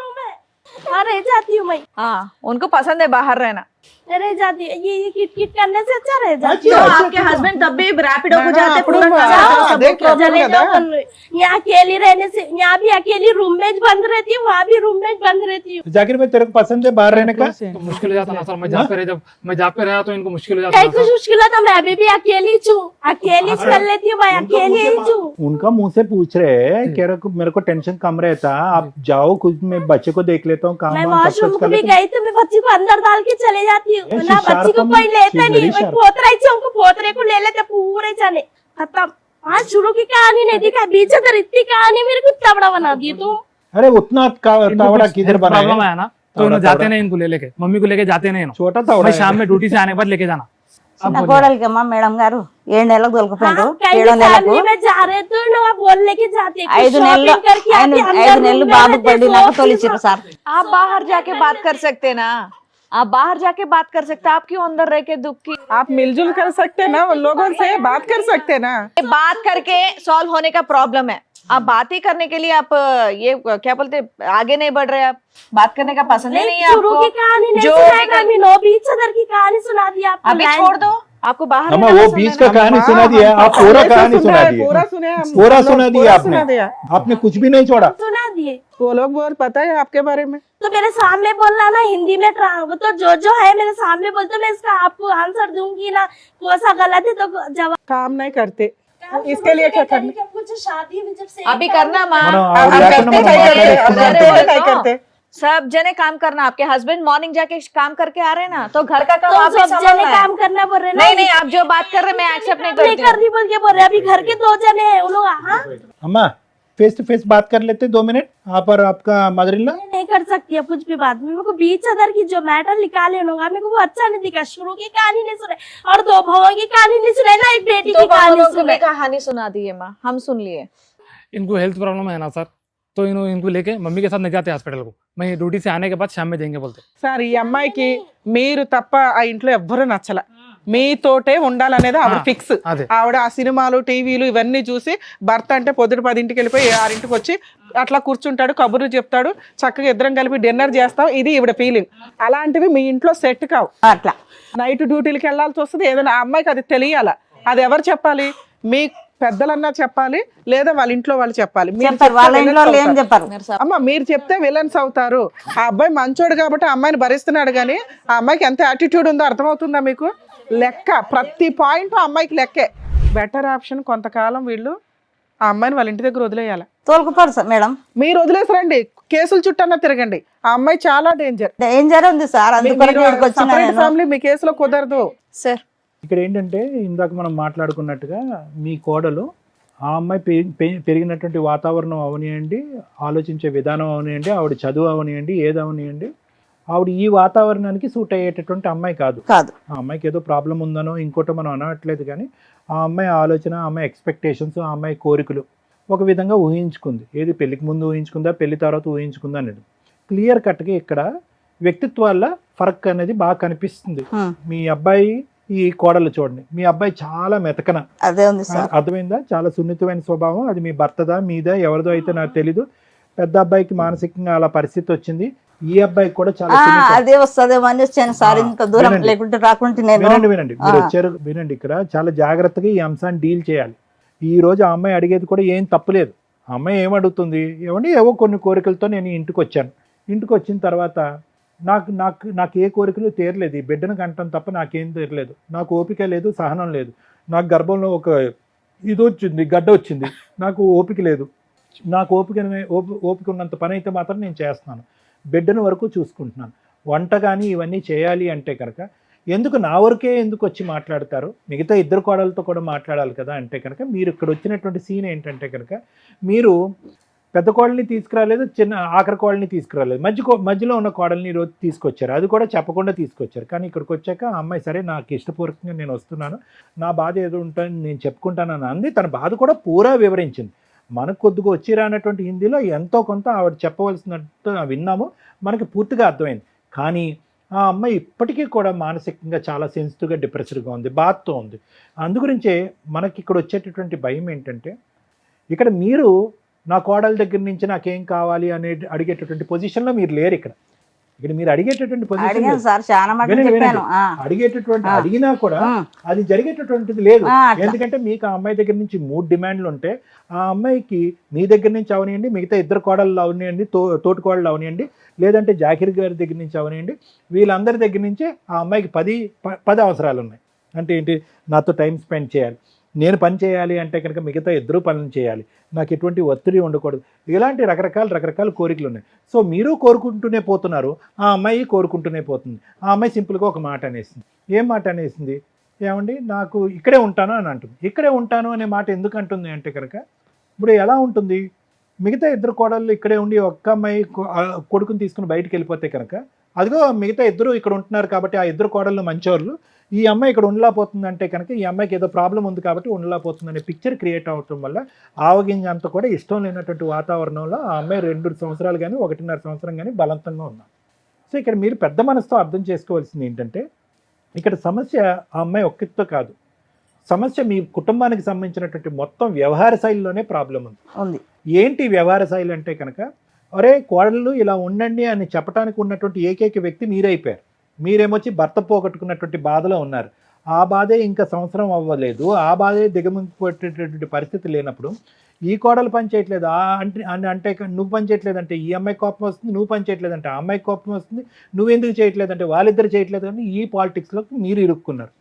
हाँ रह जाती हूँ मैं, हाँ उनको पसंद है बाहर रहना। रह जाती है। ये किट किट करने से अच्छा रह जाती तो हूँ। आपके हस्बैंड तब भी रैपिडो को जाते అప్పుడు पूरा అదే problem चले కదా. जाओ बोल रहे। यहाँ अकेली रहने से, यहाँ भी अकेली रूम में बंद रहती हूँ, वहाँ भी रूम में बंद रहती हूँ। जाकिर भाई तेरे को पसंद है बाहर रहने का? तो मुश्किल हो जाता ना सर, मैं जहाँ पे रहा, जब मैं जहाँ पे रहा तो इनको मुश्किल हो जाता कहीं ना कुछ सर। मुश्किल है तो मैं अभी भी अकेली हूँ, अकेली कर लेती हूँ, मैं अकेली ही हूँ। उनका मुंह से पूछ रहे हैं कि मेरे को टेंशन कम रहता, आप जाओ, कुछ मैं बच्चे को देख लेता हूँ, काम मैं वाम सब वॉशरूम कुछ को कर भी लेता हूँ. गई तो मैं बच्ची को अंदर डाल के चले जाती हूँ, Yes, ना she's बच्ची को sharp, कोई लेता she's नहीं। very मैं sharp. पोतरा ही उनको पोतरे को ले लेते पूरे चले खत्म। आज शुरू की कहानी नहीं दिखा, बीच अगर इतनी कहानी मेरे को इतना बड़ा बना दी तुम। अरे उतना इनको तावड़ा कुछ किधर health बना problem है? आया ना तो तावड़ा, इन्हों जाते तावड़ा। नहीं, इनको लेके मम्मी को लेके जाते नहीं इन्हों। छोटा तावड़ा मैं है. शाम में ड्यूटी से आने के बाद लेके जाना। अब చిన్న बोलिए। కోడలికి అమ్మా మేడం గారు 7 నెలలకు దొరకపోయిండ్రు, हाँ, कहीं 7వ నెలకు फैमिली में जा रहे तो ना बोलने के जाते, कुछ 5 నెలలు shopping करके आते, अंदर 5 room నెలలు में బాబు रहते, పడినాక सोच తోలిచ్చిర్రు సార్. आप बाहर जाके बात कर सकते ना, आप बाहर जाके बात कर सकते, आप क्यों अंदर रह के दुख की आप मिलजुल कर सकते ना, उन लोगों से बात कर सकते ना. बात करके सॉल्व होने का प्रॉब्लम है। आप बात ही करने के लिए आप ये क्या बोलते आगे नहीं बढ़ रहे, आप बात करने का पसंद ही नहीं है शुरू की आपको। कहानी नहीं जो सुनाई भी कर- कभी, नो बीच अदर की कहानी सुना दी आपको। अभी लाइन- छोड़ दो, आपको बाहर अम्मा रहना वो पसंद बीच है का ना? कहानी सुना दिया, आप पूरा ऐसा कहानी सुना सुना है, दिया. पूरा सुने हम, पूरा हम लोग सुना दिया पूरा आपने. सुना दिया. आपने कुछ भी नहीं छोड़ा. सुना दिए वो लोग बहुत पता है आपके बारे में. तो मेरे सामने बोलना ना, हिंदी में तो जो है मेरे सामने बोलते, मैं इसका आपको आंसर दूंगी ना, कौन सा गलत है तो जवाब। काम नहीं करते, इसके लिए क्या करना? कुछ शादी में जब से अभी करना माँ, మనం आप ఆవిడ करते లేకుండా మనం क्या करते? మాట్లాడేస్తున్నాం. आप करते क्या करते? सब जने काम करना। आपके हस्बैंड मॉर्निंग जाके काम करके आ रहे हैं ना, तो घर का काम तो आप भी सब जने संभालना है। काम करना बोल रहे ना। नहीं नहीं, आप जो बात कर रहे हैं मैं एक्सेप्ट नहीं नहीं करती कर हूँ। रही बोल के बोल रहे, अभी घर के 2 जने हैं उन लोग। हाँ अम्मा फेस टू फेस बात कर लेते 2 मिनट, आप और आपका मदर इन लॉ. मैं नहीं कर सकती अब कुछ भी बात। मेरे को बीच अदर की जो मैटर निकाले लोग, मेरे को वो अच्छा नहीं दिखा। शुरू की कहानी नहीं सुने और 2 भावों की कहानी नहीं सुने ना, एक बेटी तो की कहानी बहनों को सुने। भी कहानी सुना दी है माँ, हम सुन लिए। इनको हेल्थ प्रॉब्लम है ना सर, तो इनको लेके मम्मी के साथ नहीं जाते हॉस्पिटल को। मैं ड्यूटी से आने के बाद शाम में देंगे बोलते। సార్ ఈ అమ్మాయికి మీరు తప్ప ఆ ఇంట్లో ఎవ్వరూ నచ్చల, మీతోటే ఉండాలనేది ఆవిడ ఫిక్స్. అదే. ఆవిడ ఆ సినిమాలు టీవీలు ఇవన్నీ చూసి భర్త అంటే పొద్దున 10ంటికి వెళ్ళిపోయి 6ంటికి వచ్చి అట్లా కూర్చుంటాడు, కబుర్లు చెప్తాడు, చక్కగా ఇద్దరం కలిపి డిన్నర్ చేస్తాం, ఇది ఈవిడ ఫీలింగ్. అలాంటివి మీ ఇంట్లో సెట్ కావు. అట్లా నైట్ డ్యూటీలకి వెళ్ళాల్సి వస్తుంది, ఏదైనా ఆ అమ్మాయికి అది తెలియాల. అది ఎవరు చెప్పాలి? మీ పెద్దలన్నా చెప్పాలి, లేదా వాళ్ళ ఇంట్లో వాళ్ళు చెప్పాలి. మీరు చెప్పారు, చెప్తే వాళ్ళ villains ఇంట్లో వాళ్ళు ఏం అవుతారు. చెప్పారు. అమ్మ మీరు చెప్తే విలన్స్ అవుతారు. ఆ అబ్బాయి మంచోడు కాబట్టి ఆ అమ్మాయిని భరిస్తున్నాడు, కానీ ఆ అమ్మాయికి ఎంత యాటిట్యూడ్ ఉందో అర్థమవుతుందా మీకు? లెక్క ప్రతి పాయింట్ ఆ అమ్మాయికి లెక్కే. బెటర్ ఆప్షన్ కొంతకాలం వీళ్ళు ఆ అమ్మాయిని వాళ్ళ ఇంటి దగ్గర వదిలేయాలి. తోలుకుపోరు సార్ మేడం, మీరు వదిలేసరండి, కేసులు చుట్టన్నా తిరగండి. ఆ అమ్మాయి చాలా డేంజర్. డేంజర్ ఉంది సార్, అందుకొరకు ఇక్కడికి వచ్చిన నేను. ఫ్యామిలీ మీ కేసులో కుదరదు. सर ఇక్కడ ఏంటంటే ఇందాక మనం మాట్లాడుకున్నట్టుగా మీ కోడలు ఆ అమ్మాయి పెరిగినటువంటి వాతావరణం అవనియండి, ఆలోచించే విధానం అవనియండి, ఆవిడ చదువు అవనియండి, ఏది అవనియండి, ఆవిడ ఈ వాతావరణానికి సూట్ అయ్యేటటువంటి అమ్మాయి కాదు. ఆ అమ్మాయికి ఏదో ప్రాబ్లం ఉందనో ఇంకోటో మనం అనట్లేదు, కానీ ఆ అమ్మాయి ఆలోచన, ఆ అమ్మాయి ఎక్స్పెక్టేషన్స్, ఆ అమ్మాయి కోరికలు ఒక విధంగా ఊహించుకుంది. ఏది పెళ్లికి ముందు ఊహించుకుందా, పెళ్లి తర్వాత ఊహించుకుందా అనేది క్లియర్ కట్గా ఇక్కడ వ్యక్తిత్వాల ఫరక్ అనేది బాగా కనిపిస్తుంది. మీ అబ్బాయి ఈ కోడలు చూడండి, మీ అబ్బాయి చాలా మెతకన, అదే ఉంది సార్. అర్థమైందా? చాలా సున్నితమైన స్వభావం. అది మీ భర్తదా మీదా ఎవరిదో అయితే నాకు తెలీదు. పెద్ద అబ్బాయికి మానసికంగా అలా పరిస్థితి వచ్చింది. ఈ అబ్బాయికి కూడా చాలా సున్నితం. అదే వస్తుందేమో అని వచ్చాను సార్, ఇంత దూరం వినండి. లేకుంటే రాకుంటే నేను. వినండి మీరు వచ్చారు, వినండి. ఇక్కడ చాలా జాగ్రత్తగా ఈ అంశాన్ని డీల్ చేయాలి. ఈ రోజు ఆ అమ్మాయి అడిగేది కూడా ఏం తప్పులేదు. ఆ అమ్మాయి ఏమడుగుతుంది, ఏమండి ఏవో కొన్ని కోరికలతో నేను ఇంటికి వచ్చాను. ఇంటికి వచ్చిన తర్వాత నాకు ఏ కోరికలు తీరలేదు, ఈ బిడ్డను కంటం తప్ప నాకేం తీరలేదు, నాకు ఓపిక లేదు, సహనం లేదు, నాకు గర్భంలో ఒక ఇది వచ్చింది, గడ్డ వచ్చింది, నాకు ఓపిక లేదు, నాకు ఓపిక ఉన్నంత పని అయితే మాత్రం నేను చేస్తున్నాను, బిడ్డను వరకు చూసుకుంటున్నాను, వంట కానీ ఇవన్నీ చేయాలి అంటే కనుక ఎందుకు నా వరకే ఎందుకు వచ్చి మాట్లాడతారు, మిగతా 2 కోడలతో కూడా మాట్లాడాలి కదా అంటే కనుక మీరు ఇక్కడ వచ్చినటువంటి సీన్ ఏంటంటే కనుక మీరు పెద్ద కోడల్ని తీసుకురాలేదు, చిన్న ఆఖరి కోడల్ని తీసుకురాలేదు, మధ్యలో ఉన్న కోడల్ని ఈరోజు తీసుకొచ్చారు. అది కూడా చెప్పకుండా తీసుకొచ్చారు. కానీ ఇక్కడికి వచ్చాక ఆ అమ్మాయి సరే నాకు ఇష్టపూర్వకంగా నేను వస్తున్నాను, నా బాధ ఏదో ఉంటుంది నేను చెప్పుకుంటానని అంది. తన బాధ కూడా పూరా వివరించింది. మనకు కొద్దిగా వచ్చిరా అన్నటువంటి హిందీలో ఎంతో కొంత ఆవిడ చెప్పవలసినట్టు విన్నాము, మనకి పూర్తిగా అర్థమైంది. కానీ ఆ అమ్మాయి ఇప్పటికీ కూడా మానసికంగా చాలా సెన్సిటివ్గా డిప్రెస్డ్గా ఉంది, బాధతో ఉంది. అందుగురించే మనకి ఇక్కడ వచ్చేటటువంటి భయం ఏంటంటే, ఇక్కడ మీరు నా కోడల దగ్గర నుంచి నాకేం కావాలి అనే అడిగేటటువంటి పొజిషన్లో మీరు లేరు. ఇక్కడ మీరు అడిగేటటువంటి పొజిషన్ అడిగాను సార్, చాలా మాట చెప్పాను. అడిగేటటువంటి అడిగినా కూడా అది జరిగేటటువంటిది లేదు. ఎందుకంటే మీకు ఆ అమ్మాయి దగ్గర నుంచి 3 డిమాండ్లు ఉంటే ఆ అమ్మాయికి మీ దగ్గర నుంచి అవనియండి, మిగతా 2 కోడళ్ళు అవనియండి, తోటి కోడళ్ళు అవనియండి, లేదంటే జాకిర్ గారి దగ్గర నుంచి అవనియండి, వీళ్ళందరి దగ్గర నుంచి ఆ అమ్మాయికి 10 అవసరాలు ఉన్నాయి. అంటే ఏంటి, నాతో టైం స్పెండ్ చేయాలి, నేను పని చేయాలి అంటే కనుక మిగతా 2 పనులు చేయాలి, నాకు ఎటువంటి ఒత్తిడి ఉండకూడదు, ఇలాంటి రకరకాల కోరికలు ఉన్నాయి. సో మీరు కోరుకుంటూనే పోతున్నారు, ఆ అమ్మాయి కోరుకుంటూనే పోతుంది. ఆ అమ్మాయి సింపుల్గా ఒక మాట అనేసింది. ఏం మాట అనేసింది? ఏమండి నాకు ఇక్కడే ఉంటాను అని అంటుంది. ఇక్కడే ఉంటాను అనే మాట ఎందుకు అంటుంది అంటే కనుక, ఇప్పుడు ఎలా ఉంటుంది, మిగతా 2 కోడళ్ళు ఇక్కడే ఉండి ఒక్క అమ్మాయి కొడుకుని తీసుకుని బయటికి వెళ్ళిపోతే కనుక, అదిగో మిగతా 2 ఇక్కడ ఉంటున్నారు కాబట్టి ఆ 2 కోడళ్ళు మంచోళ్ళు, ఈ అమ్మాయి ఇక్కడ ఉండలేకపోతుంది అంటే కనుక ఈ అమ్మాయికి ఏదో ప్రాబ్లం ఉంది కాబట్టి ఉండలేకపోతుంది అనే పిక్చర్ క్రియేట్ అవటం వల్ల ఆవగింజ అంతా కూడా ఇష్టం లేనటువంటి వాతావరణంలో ఆ అమ్మాయి 2 సంవత్సరాలు కానీ 1.5 సంవత్సరం కానీ బలవంతంగా ఉన్నారు. సో ఇక్కడ మీరు పెద్ద మనసుతో అర్థం చేసుకోవాల్సింది ఏంటంటే, ఇక్కడ సమస్య ఆ అమ్మాయి ఒక్కటితో కాదు, సమస్య మీ కుటుంబానికి సంబంధించినటువంటి మొత్తం వ్యవహార శైలిలోనే ప్రాబ్లం ఉంది. ఏంటి వ్యవహార శైలి అంటే కనుక, అరే కోడళ్ళు ఇలా ఉండండి అని చెప్పడానికి ఉన్నటువంటి ఏకైక వ్యక్తి మీరైపోయారు. మీరేమొచ్చి భర్త పోగొట్టుకున్నటువంటి బాధలో ఉన్నారు. ఆ బాధే ఇంకా సంవత్సరం అవ్వలేదు, ఆ బాధే దిగమింగిపోయేటటువంటి పరిస్థితి లేనప్పుడు ఈ కోడలు పని చేయట్లేదు అంటే నువ్వు పని చేయట్లేదు అంటే ఈ అమ్మాయి కోపం వస్తుంది, నువ్వు పని చేయట్లేదు అంటే ఆ అమ్మాయి కోపం వస్తుంది, నువ్వెందుకు చేయట్లేదు అంటే వాళ్ళిద్దరు చేయట్లేదు అని ఈ పాలిటిక్స్లోకి మీరు ఇరుక్కున్నారు.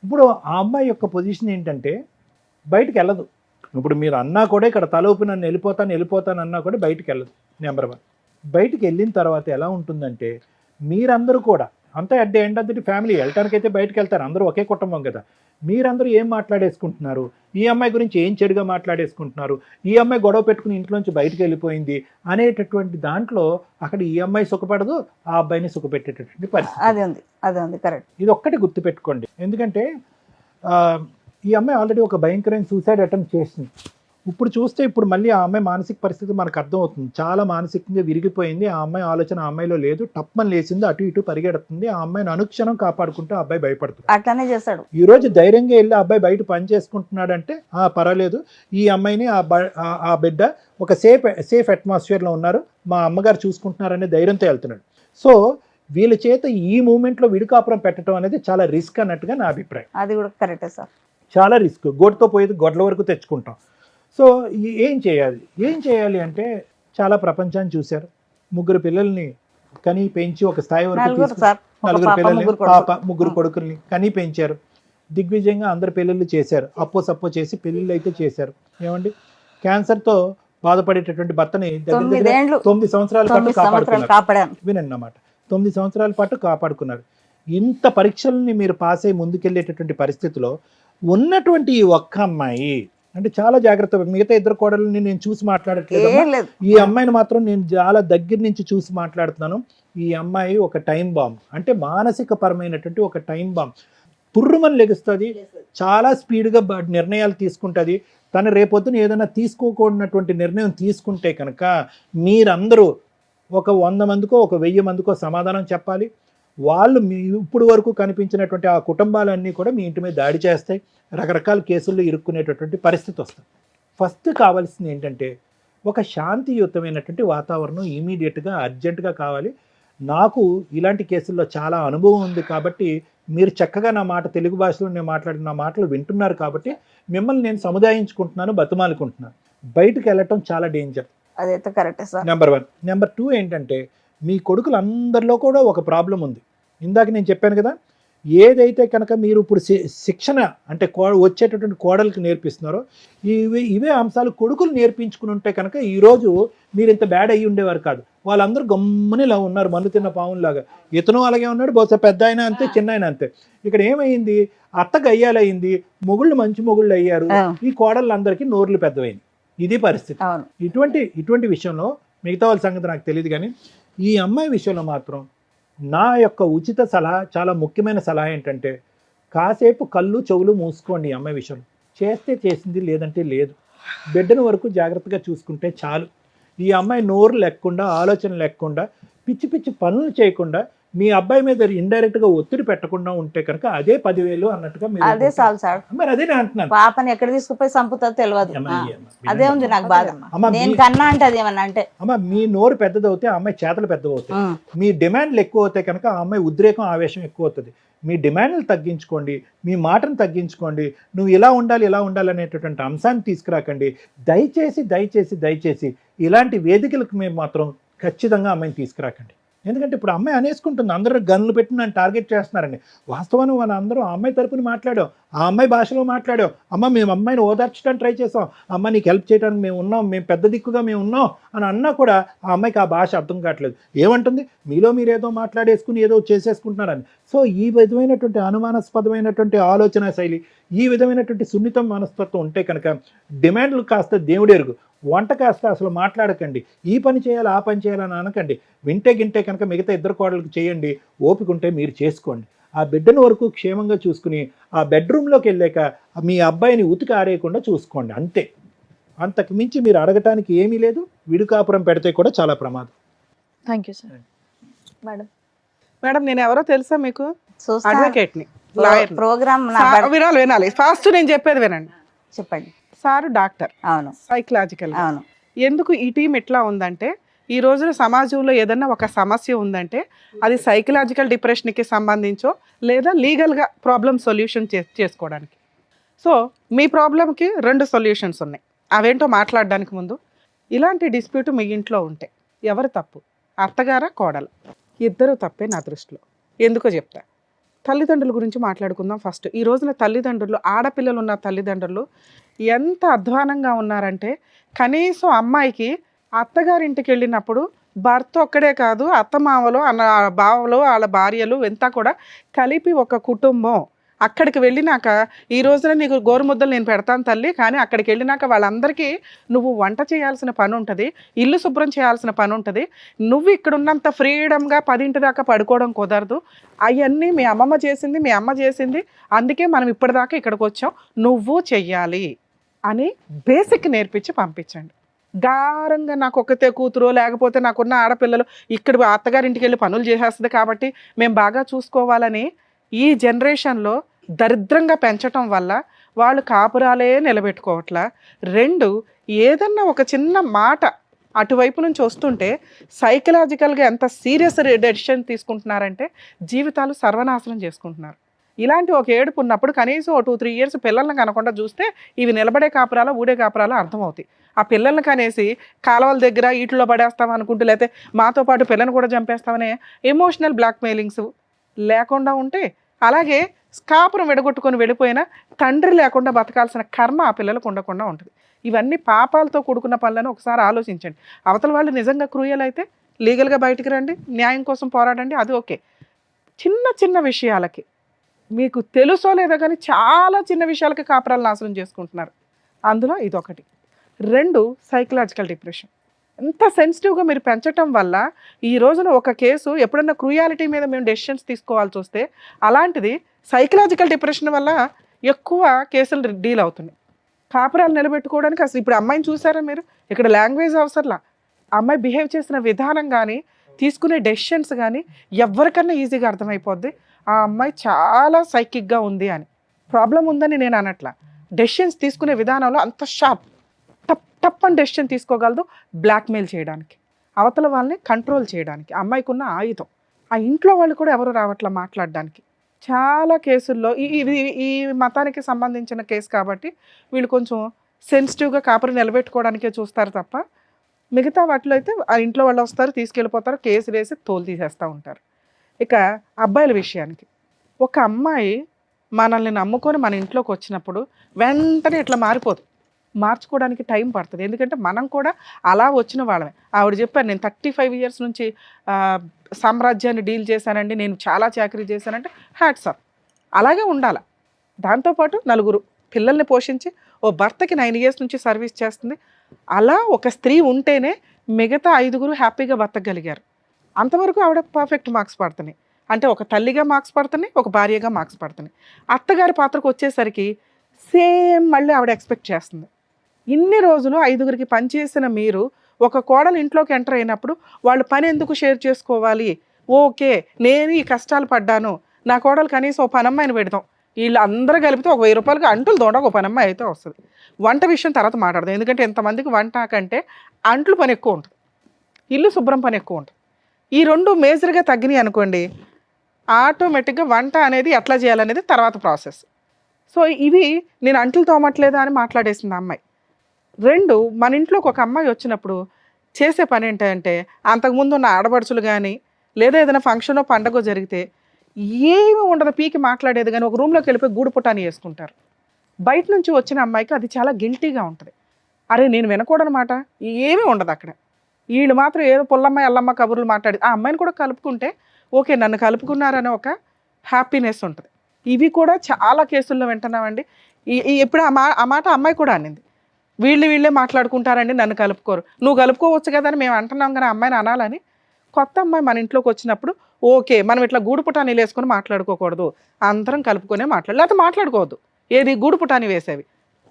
ఇప్పుడు ఆ అమ్మాయి యొక్క పొజిషన్ ఏంటంటే బయటికి వెళ్ళదు. ఇప్పుడు మీరు అన్నా కూడా ఇక్కడ తలూపి నన్ను వెళ్ళిపోతాను అన్నా కూడా బయటికి వెళ్ళదు. నెంబర్ 1. బయటికి వెళ్ళిన తర్వాత ఎలా ఉంటుందంటే, మీరందరూ కూడా అంతా at the end of the family వెళ్ళటానికైతే బయటకు వెళ్తారు, అందరూ ఒకే కుటుంబం కదా, మీరందరూ ఏం మాట్లాడేసుకుంటున్నారు, ఈ అమ్మాయి గురించి ఏం చెడుగా మాట్లాడేసుకుంటున్నారు, ఈ అమ్మాయి గొడవ పెట్టుకుని ఇంట్లోంచి బయటకు వెళ్ళిపోయింది అనేటటువంటి దాంట్లో అక్కడ ఈ అమ్మాయి సుఖపడదు, ఆ అబ్బాయిని సుఖపెట్టేటటువంటి పరిస్థితి. అది ఉంది కరెక్ట్. ఇది ఒక్కటి గుర్తుపెట్టుకోండి. ఎందుకంటే ఈ అమ్మాయి ఆల్రెడీ ఒక భయంకరమైన సూసైడ్ అటెంప్ట్ చేసింది. ఇప్పుడు చూస్తే ఇప్పుడు మళ్ళీ ఆ అమ్మాయి మానసిక పరిస్థితి మనకు అర్థమవుతుంది. చాలా మానసికంగా విరిగిపోయింది. ఆ అమ్మాయి ఆలోచన ఆ అమ్మాయిలో లేదు, టప్మని లేచింది, అటు ఇటు పరిగెడుతుంది. ఆ అమ్మాయిని అనుక్షణం కాపాడుకుంటూ ఆ అబ్బాయి భయపడుతుంది. అట్లానే చేస్తాడు. ఈ రోజు ధైర్యంగా వెళ్ళి ఆ అబ్బాయి బయట పని చేసుకుంటున్నాడంటే పర్వాలేదు, ఈ అమ్మాయిని ఆ బిడ్డ ఒక సేఫ్ అట్మాస్ఫియర్లో ఉన్నారు, మా అమ్మగారు చూసుకుంటున్నారనే ధైర్యంతో వెళ్తున్నాడు. సో వీళ్ళ చేత ఈ మూమెంట్లో విడికాపురం పెట్టడం అనేది చాలా రిస్క్ అన్నట్టుగా నా అభిప్రాయం. అది కూడా కరెక్టే సార్, చాలా రిస్క్. గోటుతో పోయేది గొడ్ల వరకు తెచ్చుకుంటాం. సో ఏం చేయాలి అంటే, చాలా ప్రపంచాన్ని చూశారు. 3 పిల్లల్ని కని పెంచి ఒక స్థాయి వరకు 4 పిల్లల్ని, పాప 3 కొడుకుల్ని కని పెంచారు. దిగ్విజయంగా అందరు పెళ్ళిళ్ళు చేశారు, సప్పో చేసి పెళ్ళిళ్ళు అయితే చేశారు. ఏమండి, క్యాన్సర్తో బాధపడేటటువంటి భర్తని దగ్గర 9 సంవత్సరాల పాటు కాపాడుకున్నారు. వినండి అన్నమాట, 9 సంవత్సరాల పాటు కాపాడుకున్నారు. ఇంత పరీక్షల్ని మీరు పాస్ అయ్యి ముందుకెళ్ళేటటువంటి పరిస్థితిలో ఉన్నటువంటి ఈ ఒక్క అమ్మాయి అంటే చాలా జాగ్రత్త. మిగతా 2 కోడళ్ళని నేను చూసి మాట్లాడట్లేదు, ఈ అమ్మాయిని మాత్రం నేను చాలా దగ్గర నుంచి చూసి మాట్లాడుతున్నాను. ఈ అమ్మాయి ఒక టైం బాంబ్, అంటే మానసిక పరమైనటువంటి ఒక టైం బాంబ్. పుర్రుమని లెగుస్తుంది, చాలా స్పీడ్గా నిర్ణయాలు తీసుకుంటుంది. తను రేపొద్దున ఏదైనా తీసుకోకూడనటువంటి నిర్ణయం తీసుకుంటే కనుక మీరందరూ ఒక 100 మందికో ఒక 1000 మందికో సమాధానం చెప్పాలి. వాళ్ళు మీ ఇప్పుడు వరకు కనిపించినటువంటి ఆ కుటుంబాలన్నీ కూడా మీ ఇంటి మీద దాడి చేస్తాయి, రకరకాల కేసుల్లో ఇరుక్కునేటటువంటి పరిస్థితి వస్తుంది. ఫస్ట్ కావాల్సింది ఏంటంటే, ఒక శాంతియుతమైనటువంటి వాతావరణం ఇమీడియట్గా అర్జెంటుగా కావాలి. నాకు ఇలాంటి కేసుల్లో చాలా అనుభవం ఉంది కాబట్టి మీరు చక్కగా నా మాట తెలుగు భాషలో నేను మాట్లాడిన నా మాటలు వింటున్నారు కాబట్టి మిమ్మల్ని నేను సముదాయించుకుంటున్నాను, బతిమాలుకుంటున్నాను. బయటకు వెళ్ళటం చాలా డేంజర్. అదైతే కరెక్టే సార్. నెంబర్ 1. నెంబర్ 2 ఏంటంటే, మీ కొడుకులందరిలో కూడా ఒక ప్రాబ్లం ఉంది. ఇందాక నేను చెప్పాను కదా, ఏదైతే కనుక మీరు ఇప్పుడు శిక్షణ అంటే వచ్చేటటువంటి కోడలకు నేర్పిస్తున్నారో ఇవే అంశాలు కొడుకులు నేర్పించుకుని ఉంటే కనుక ఈరోజు మీరు ఇంత బ్యాడ్ అయ్యి ఉండేవారు కాదు. వాళ్ళందరూ గమ్ముని ఇలా ఉన్నారు, మన్ను తిన్న పావులాగా. ఇతను అలాగే ఉన్నాడు, బహుశా పెద్ద అయినా అంతే, చిన్న అయినా అంతే. ఇక్కడ ఏమైంది, అత్త గయ్యాలయ్యింది, మొగుళ్ళు మంచి మొగుళ్ళు అయ్యారు, ఈ కోడళ్ళందరికీ నోర్లు పెద్దవైంది. ఇది పరిస్థితి. అవును. ఇటువంటి విషయంలో మిగతా వాళ్ళ సంగతి నాకు తెలియదు, కానీ ఈ అమ్మాయి విషయంలో మాత్రం నా యొక్క ఉచిత సలహా, చాలా ముఖ్యమైన సలహా ఏంటంటే, కాసేపు కళ్ళు చెవులు మూసుకోండి. ఈ అమ్మాయి విషయంలో చేస్తే చేసింది, లేదంటే లేదు. బిడ్డను వరకు జాగ్రత్తగా చూసుకుంటే చాలు. ఈ అమ్మాయి నోరు లేకుండా, ఆలోచన లేకుండా, పిచ్చి పిచ్చి పనులు చేయకుండా, మీ అబ్బాయి మీద ఇండైరెక్ట్గా ఒత్తిడి పెట్టకుండా ఉంటే కనుక అదే 10,000 అన్నట్టుగా మీరు అదే చాలు సార్. మరి అదే నేను అంటున్నాను. పాపని ఎక్కడ తీసుకుపోయి చంపుతుందో తెలియదు. అదే ఉంది నాకు బాధ. అమ్మ, నేను కన్నా అంటే అది ఏమన్నా అంటే అమ్మ మీ నోరు పెద్దదవుతే ఆ అమ్మాయి చేతలు పెద్దవవుతాయి. మీ డిమాండ్లు ఎక్కువ అవుతాయి కనుక ఆ అమ్మాయి ఉద్రేకం, ఆవేశం ఎక్కువ అవుతుంది. మీ డిమాండ్లు తగ్గించుకోండి, మీ మాటను తగ్గించుకోండి. నువ్వు ఇలా ఉండాలి, ఇలా ఉండాలి అనేటటువంటి అంశాన్ని తీసుకురాకండి. దయచేసి దయచేసి దయచేసి ఇలాంటి వేదికలకు మేము మాత్రం ఖచ్చితంగా అమ్మాయిని తీసుకురాకండి. ఎందుకంటే ఇప్పుడు అమ్మాయి అనేసుకుంటుంది, అందరూ గన్నులు పెట్టి నన్ను టార్గెట్ చేస్తున్నారండి. వాస్తవాన్ని మన అందరూ ఆ అమ్మాయి తరపున మాట్లాడాం, ఆ అమ్మాయి భాషలో మాట్లాడాం. అమ్మ మేము అమ్మాయిని ఓదార్చడానికి ట్రై చేసాం, అమ్మ నీకు హెల్ప్ చేయడానికి మేము ఉన్నాం, మేము పెద్ద దిక్కుగా మేము ఉన్నాం అని అన్నా కూడా ఆ అమ్మాయికి ఆ భాష అర్థం కావట్లేదు. ఏమంటుంది, మీలో మీరు ఏదో మాట్లాడేసుకుని ఏదో చేసేసుకుంటున్నారని. సో ఈ విధమైనటువంటి అనుమానాస్పదమైనటువంటి ఆలోచన శైలి, ఈ విధమైనటువంటి సున్నితం మనస్తత్వం ఉంటే కనుక డిమాండ్లు కాస్త దేవుడెరుగు, వంట కాస్త అసలు మాట్లాడకండి. ఈ పని చేయాలి, ఆ పని చేయాలని అనకండి. వింటే గింటే కనుక మిగతా ఇద్దరు కోడలకు చేయండి, ఓపిక ఉంటే మీరు చేసుకోండి. ఆ బిడ్డను వరకు క్షేమంగా చూసుకుని ఆ బెడ్రూమ్లోకి వెళ్ళాక మీ అబ్బాయిని ఉతికి ఆరేయకుండా చూసుకోండి, అంతే. అంతకు మించి మీరు అడగటానికి ఏమీ లేదు. విడుకాపురం పెడితే కూడా చాలా ప్రమాదం. Thank you sir. Madam madam నేను ఎవరో తెలుసా మీకు? అడ్వకేట్ ని, లాయర్. ప్రోగ్రామ్ వినాలి ఫాస్ట్, నేను చెప్పేది వినండి. చెప్పండి. సార్ డాక్టర్, అవును, సైకలాజికల్. అవును. ఎందుకు ఈ టీం ఎట్లా ఉందంటే, ఈ రోజున సమాజంలో ఏదన్నా ఒక సమస్య ఉందంటే అది సైకలాజికల్ డిప్రెషన్కి సంబంధించో లేదా లీగల్గా ప్రాబ్లమ్ సొల్యూషన్ చేసుకోవడానికి. సో మీ ప్రాబ్లంకి 2 సొల్యూషన్స్ ఉన్నాయి. అవేంటో మాట్లాడడానికి ముందు, ఇలాంటి డిస్ప్యూట్ మీ ఇంట్లో ఉంటే ఎవరు తప్పు, అత్తగారా కోడలు? ఇద్దరు తప్పే నా దృష్టిలో. ఎందుకో చెప్తా. తల్లిదండ్రుల గురించి మాట్లాడుకుందాం ఫస్ట్. ఈ రోజున తల్లిదండ్రులు, ఆడపిల్లలు ఉన్న తల్లిదండ్రులు ఎంత అధ్వానంగా ఉన్నారంటే, కనీసం అమ్మాయికి అత్తగారింటికి వెళ్ళినప్పుడు భర్త ఒక్కడే కాదు, అత్తమామలు, అన్న బావలు, వాళ్ళ భార్యలు ఎంత కూడా కలిపి ఒక కుటుంబం. అక్కడికి వెళ్ళినాక ఈ రోజున నీకు గోరుముద్దలు నేను పెడతాను తల్లి, కానీ అక్కడికి వెళ్ళినాక వాళ్ళందరికీ నువ్వు వంట చేయాల్సిన పని ఉంటుంది, ఇల్లు శుభ్రం చేయాల్సిన పని ఉంటుంది. నువ్వు ఇక్కడ ఉన్నంత ఫ్రీడమ్గా 10 దాకా పడుకోవడం కుదరదు. అవన్నీ మీ అమ్మమ్మ చేసింది, మీ అమ్మ చేసింది, అందుకే మనం ఇప్పటిదాకా ఇక్కడికి వచ్చాం, నువ్వు చెయ్యాలి అని బేసిక్ నేర్పించి పంపించండి. గారంగా నాకు ఒక్కతే కూతురు, లేకపోతే నాకున్న ఆడపిల్లలు ఇక్కడ అత్తగారింటికి వెళ్ళి పనులు చేసేస్తుంది కాబట్టి మేము బాగా చూసుకోవాలని ఈ జనరేషన్లో దరిద్రంగా పెంచటం వల్ల వాళ్ళు కాపురాలే నిలబెట్టుకోవట్లా. 2, ఏదన్నా ఒక చిన్న మాట అటువైపు నుంచి వస్తుంటే సైకలాజికల్గా ఎంత సీరియస్ డెసిషన్ తీసుకుంటున్నారంటే జీవితాలు సర్వనాశనం చేసుకుంటున్నారు. ఇలాంటి ఒక ఏడుపు ఉన్నప్పుడు కనీసం 2-3 ఇయర్స్ పిల్లల్ని కనకుండా చూస్తే ఇవి నిలబడే కాపురాలో ఊడే కాపురాలో అర్థమవుతాయి. ఆ పిల్లల్ని కనేసి కాలువల దగ్గర ఈటిలో పడేస్తాం అనుకుంటూ, లేకపోతే మాతో పాటు పిల్లని కూడా చంపేస్తామనే ఎమోషనల్ బ్లాక్మెయిలింగ్స్ లేకుండా ఉంటే, అలాగే కాపురం విడగొట్టుకొని వెళ్ళిపోయినా తండ్రి లేకుండా బతకాల్సిన కర్మ ఆ పిల్లలకు ఉండకుండా ఉంటుంది. ఇవన్నీ పాపాలతో కూడుకున్న పనులను ఒకసారి ఆలోచించండి. అవతల వాళ్ళు నిజంగా క్రూయల్ అయితే లీగల్గా బయటికి రండి, న్యాయం కోసం పోరాడండి, అది ఓకే. చిన్న చిన్న విషయాలకి మీకు తెలుసో లేదో కానీ చాలా చిన్న విషయాలకి కాపురాలు నాశనం చేసుకుంటున్నారు. అందులో ఇదొకటి. 2, సైకలాజికల్ డిప్రెషన్. ఎంత సెన్సిటివ్గా మీరు పెంచటం వల్ల ఈ రోజున ఒక కేసు ఎప్పుడన్నా క్రూయాలిటీ మీద మేము డెసిషన్స్ తీసుకోవాల్సి వస్తే, అలాంటిది సైకలాజికల్ డిప్రెషన్ వల్ల ఎక్కువ కేసులు డీల్ అవుతున్నాయి. కాపురాలు నిలబెట్టుకోవడానికి అసలు ఇప్పుడు అమ్మాయిని చూసారా మీరు? ఇక్కడ లాంగ్వేజ్ అవసరంలా, అమ్మాయి బిహేవ్ చేసిన విధానం కానీ తీసుకునే డెసిషన్స్ కానీ ఎవరికన్నా ఈజీగా అర్థమైపోద్ది ఆ అమ్మాయి చాలా సైకిక్గా ఉంది అని. ప్రాబ్లం ఉందని నేను అనట్లా, డెసిషన్స్ తీసుకునే విధానంలో అంత షార్ప్, టప్ అని డెసిషన్ తీసుకోగలదు బ్లాక్మెయిల్ చేయడానికి, అవతల వాళ్ళని కంట్రోల్ చేయడానికి. అమ్మాయికి ఉన్న ఆయుధం. ఆ ఇంట్లో వాళ్ళు కూడా ఎవరు రావట్లా మాట్లాడడానికి. చాలా కేసుల్లో ఈ మతానికి సంబంధించిన కేసు కాబట్టి వీళ్ళు కొంచెం సెన్సిటివ్గా కాపురం నిలబెట్టుకోవడానికే చూస్తారు తప్ప, మిగతా వాటిలో అయితే ఆ ఇంట్లో వాళ్ళు వస్తారు, తీసుకెళ్ళిపోతారు, కేసు వేసి తోలు తీసేస్తూ ఉంటారు. ఇక అబ్బాయిల విషయానికి, ఒక అమ్మాయి మనల్ని నమ్ముకొని మన ఇంట్లోకి వచ్చినప్పుడు వెంటనే ఇట్లా మారిపోదు. మార్చుకోవడానికి టైం పడుతుంది. ఎందుకంటే మనం కూడా అలా వచ్చిన వాళ్ళమే. ఆవిడ చెప్పారు, నేను 35 ఇయర్స్ నుంచి సామ్రాజ్యాన్ని డీల్ చేశానండి, నేను చాలా చాకరీ చేశానంటే హ్యాట్స్ ఆఫ్. అలాగే ఉండాలి. దాంతోపాటు 4 పిల్లల్ని పోషించి ఓ భర్తకి 9 years నుంచి సర్వీస్ చేస్తుంది. అలా ఒక స్త్రీ ఉంటేనే మిగతా 5గురు హ్యాపీగా బతకగలిగారు. అంతవరకు ఆవిడ పర్ఫెక్ట్ మార్క్స్ పడుతున్నాయి. అంటే ఒక తల్లిగా మార్క్స్ పడుతున్నాయి, ఒక భార్యగా మార్క్స్ పడుతున్నాయి. అత్తగారి పాత్రకు వచ్చేసరికి సేమ్ మళ్ళీ ఆవిడ ఎక్స్పెక్ట్ చేస్తుంది. ఇన్ని రోజులు 5గురికి పనిచేసిన మీరు ఒక కోడలు ఇంట్లోకి ఎంటర్ అయినప్పుడు వాళ్ళు పని ఎందుకు షేర్ చేసుకోవాలి? ఓకే, నేను ఈ కష్టాలు పడ్డాను, నా కోడలు కనీసం ఓ పనమ్మాయిని పెడతాం, వీళ్ళు అందరూ కలిపితే ఒక 1000 రూపాయలకి అంటులు దోడకు ఒక పనమ్మాయి అయితే వస్తుంది. వంట విషయం తర్వాత మాట్లాడదాం, ఎందుకంటే ఎంతమందికి వంట కంటే అంట్లు పని ఎక్కువ ఉంటుంది, ఇల్లు శుభ్రం పని ఎక్కువ ఉంటుంది. ఈ రెండు మేజర్గా తగ్గినాయి అనుకోండి, ఆటోమేటిక్గా వంట అనేది ఎట్లా చేయాలనేది తర్వాత ప్రాసెస్. సో ఇవి నేను అంట్లు తోమట్లేదా అని మాట్లాడేసింది అమ్మాయి. 2, మన ఇంట్లోకి ఒక అమ్మాయి వచ్చినప్పుడు చేసే పని ఏంటంటే, అంతకుముందు ఉన్న ఆడపడుచులు కానీ లేదా ఏదైనా ఫంక్షనో పండగో జరిగితే ఏమీ ఉండదు, పీకి మాట్లాడేది కానీ ఒక రూమ్లోకి వెళ్ళిపోయి గూడు పుటాని వేసుకుంటారు. బయట నుంచి వచ్చిన అమ్మాయికి అది చాలా గిల్టీగా ఉంటుంది. అరే నేను వినకూడనమాట, ఏమీ ఉండదు అక్కడ. వీళ్ళు మాత్రం ఏదో పుల్లమ్మ ఎల్లమ్మ కబుర్లు మాట్లాడి ఆ అమ్మాయిని కూడా కలుపుకుంటే ఓకే, నన్ను కలుపుకున్నారనే ఒక హ్యాపీనెస్ ఉంటుంది. ఇవి కూడా చాలా కేసుల్లో వింటున్నామండి. ఇప్పుడు ఆ మాట అమ్మాయి కూడా అనింది, వీళ్ళే మాట్లాడుకుంటారండి, నన్ను కలుపుకోరు. నువ్వు కలుపుకోవచ్చు కదా అని మేము అంటున్నాం కానీ అమ్మాయిని అనాలని. కొత్త అమ్మాయి మన ఇంట్లోకి వచ్చినప్పుడు ఓకే, మనం ఇట్లా గూడు పుటానీలు వేసుకొని మాట్లాడుకోకూడదు, అందరం కలుపుకొనే లేకపోతే మాట్లాడుకోవద్దు. ఏది గూడు పుటాని వేసేవి,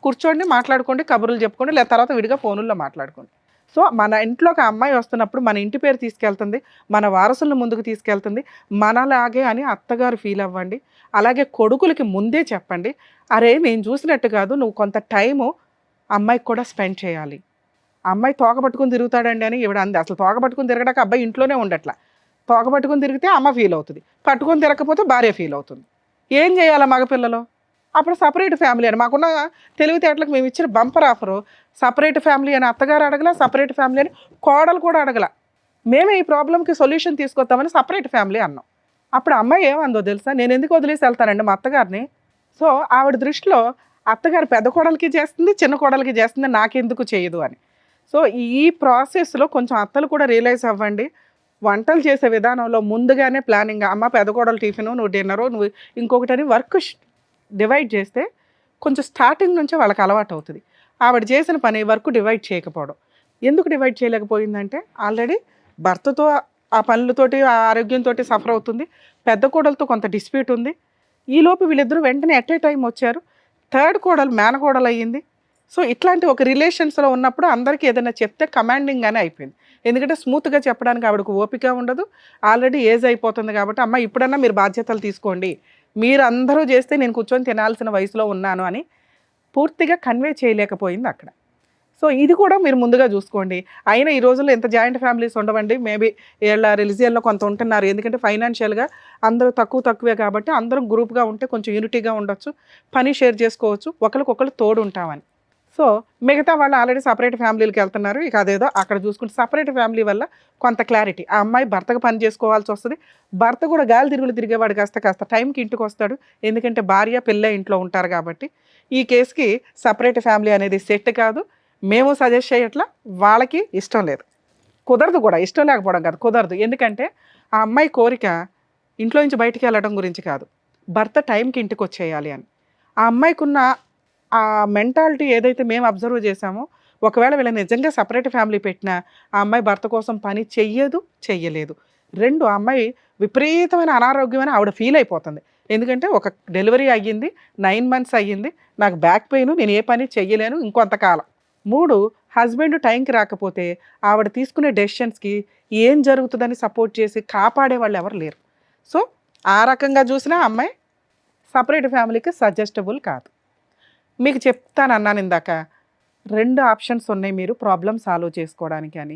కూర్చోండి మాట్లాడుకోండి, కబుర్లు చెప్పుకోండి, లేదా తర్వాత విడిగా ఫోనుల్లో మాట్లాడుకోండి. సో మన ఇంట్లోకి అమ్మాయి వస్తున్నప్పుడు మన ఇంటి పేరు తీసుకెళ్తుంది, మన వారసులను ముందుకు తీసుకెళ్తుంది, మనలాగే అని అత్తగారు ఫీల్ అవ్వండి. అలాగే కొడుకులకి ముందే చెప్పండి, అరే నేను చూసినట్టు కాదు, నువ్వు కొంత టైము అమ్మాయికి కూడా స్పెండ్ చేయాలి. అమ్మాయి తోక పట్టుకుని తిరుగుతాడండి అని ఇవిడ అంది. అసలు తోక పట్టుకుని తిరగడానికి అబ్బాయి ఇంట్లోనే ఉండట్లా. తోక పట్టుకుని తిరిగితే అమ్మ ఫీల్ అవుతుంది, పట్టుకొని తిరగకపోతే భార్య ఫీల్ అవుతుంది. ఏం చేయాలి మగపిల్లలు? అప్పుడు సపరేట్ ఫ్యామిలీ అని మాకున్న తెలివితేటలకు మేము ఇచ్చిన బంపర్ ఆఫరు, సపరేట్ ఫ్యామిలీ అని అత్తగారు అడగల, సపరేట్ ఫ్యామిలీ అని కోడలు కూడా అడగల. మేమే ఈ ప్రాబ్లంకి సొల్యూషన్ తీసుకొస్తామని సపరేట్ ఫ్యామిలీ అన్నాం. అప్పుడు అమ్మాయి ఏమందో తెలుసా, నేను ఎందుకు వదిలేసి వెళ్తానండి మా అత్తగారిని. సో ఆవిడ దృష్టిలో అత్తగారు పెద్ద కోడలికి చేస్తుంది, చిన్న కోడలికి చేస్తుంది, నాకెందుకు చేయదు అని. సో ఈ ప్రాసెస్లో కొంచెం అత్తలు కూడా రియలైజ్ అవ్వండి. వంటలు చేసే విధానంలో ముందుగానే ప్లానింగ్, అమ్మ పెద్ద కోడలు టిఫిను, నువ్వు డిన్నరు, నువ్వు ఇంకొకటని వర్క్ డివైడ్ చేస్తే కొంచెం స్టార్టింగ్ నుంచే వాళ్ళకి అలవాటు అవుతుంది. ఆవిడ చేసిన పని వర్క్ డివైడ్ చేయకపోవడం. ఎందుకు డివైడ్ చేయలేకపోయిందంటే ఆల్రెడీ భర్తతో ఆ పనులతోటి ఆ ఆరోగ్యంతో సఫర్ అవుతుంది, పెద్ద కోడలతో కొంత డిస్ప్యూట్ ఉంది. ఈలోపు వీళ్ళిద్దరూ వెంటనే ఎట్ ఏ టైం వచ్చారు, థర్డ్ కోడలు మేనకోడలు అయ్యింది. సో ఇట్లాంటి ఒక రిలేషన్స్లో ఉన్నప్పుడు అందరికీ ఏదైనా చెప్తే కమాండింగ్గానే అయిపోయింది. ఎందుకంటే స్మూత్గా చెప్పడానికి ఆవిడకు ఓపిక ఉండదు, ఆల్రెడీ ఏజ్ అయిపోతుంది. కాబట్టి అమ్మ ఇప్పుడన్నా మీరు బాధ్యతలు తీసుకోండి, మీరు అందరూ చేస్తే నేను కూర్చొని తినాల్సిన వయసులో ఉన్నాను అని పూర్తిగా కన్వే చేయలేకపోయింది అక్కడ. సో ఇది కూడా మీరు ముందుగా చూసుకోండి. అయినా ఈ రోజుల్లో ఎంత జాయింట్ ఫ్యామిలీస్ ఉండవండి, మేబీ వీళ్ళ రిలీజియన్లో కొంత ఉంటున్నారు, ఎందుకంటే ఫైనాన్షియల్గా అందరూ తక్కువే కాబట్టి అందరం గ్రూప్గా ఉంటే కొంచెం యూనిటీగా ఉండొచ్చు, పని షేర్ చేసుకోవచ్చు, ఒకరికొకరు తోడు ఉంటామని. సో మిగతా వాళ్ళు ఆల్రెడీ సపరేట్ ఫ్యామిలీలకు వెళ్తున్నారు, ఇక అదేదో అక్కడ చూసుకుంటే సపరేట్ ఫ్యామిలీ వల్ల కొంత క్లారిటీ. ఆ అమ్మాయి భర్తకు పని చేసుకోవాల్సి వస్తుంది, భర్త కూడా గాలి తిరిగేవాడు కాస్త టైంకి ఇంటికి వస్తాడు, ఎందుకంటే భార్య పిల్ల ఇంట్లో ఉంటారు కాబట్టి. ఈ కేసుకి సపరేట్ ఫ్యామిలీ అనేది సెట్ కాదు, మేము సజెస్ట్ చేయట్లా, వాళ్ళకి ఇష్టం లేదు, కుదరదు కూడా. ఇష్టం లేకపోవడం కాదు, కుదరదు. ఎందుకంటే ఆ అమ్మాయి కోరిక ఇంట్లో నుంచి బయటికి వెళ్ళడం గురించి కాదు, భర్త టైంకి ఇంటికి వచ్చేయాలి అని. ఆ అమ్మాయికి ఉన్న ఆ మెంటాలిటీ ఏదైతే మేము అబ్జర్వ్ చేసామో, ఒకవేళ వీళ్ళ నిజంగా సపరేట్ ఫ్యామిలీ పెట్టినా ఆ అమ్మాయి భర్త కోసం పని చెయ్యలేదు. 2, ఆ అమ్మాయి విపరీతమైన అనారోగ్యమని ఆవిడ ఫీల్ అయిపోతుంది. ఎందుకంటే ఒక డెలివరీ అయ్యింది, 9 months అయ్యింది, నాకు బ్యాక్ పెయిన్, నేను ఏ పని చెయ్యలేను ఇంకొంతకాలం. 3, హస్బెండ్ టైంకి రాకపోతే ఆవిడ తీసుకునే డెసిషన్స్కి ఏం జరుగుతుందని సపోర్ట్ చేసి కాపాడే వాళ్ళు ఎవరు లేరు. సో ఆ రకంగా చూసినా అమ్మాయి సపరేట్ ఫ్యామిలీకి సజెస్టబుల్ కాదు. మీకు చెప్తానన్నాను ఇందాక, 2 ఆప్షన్స్ ఉన్నాయి మీరు ప్రాబ్లమ్ సాల్వ్ చేసుకోవడానికి అని.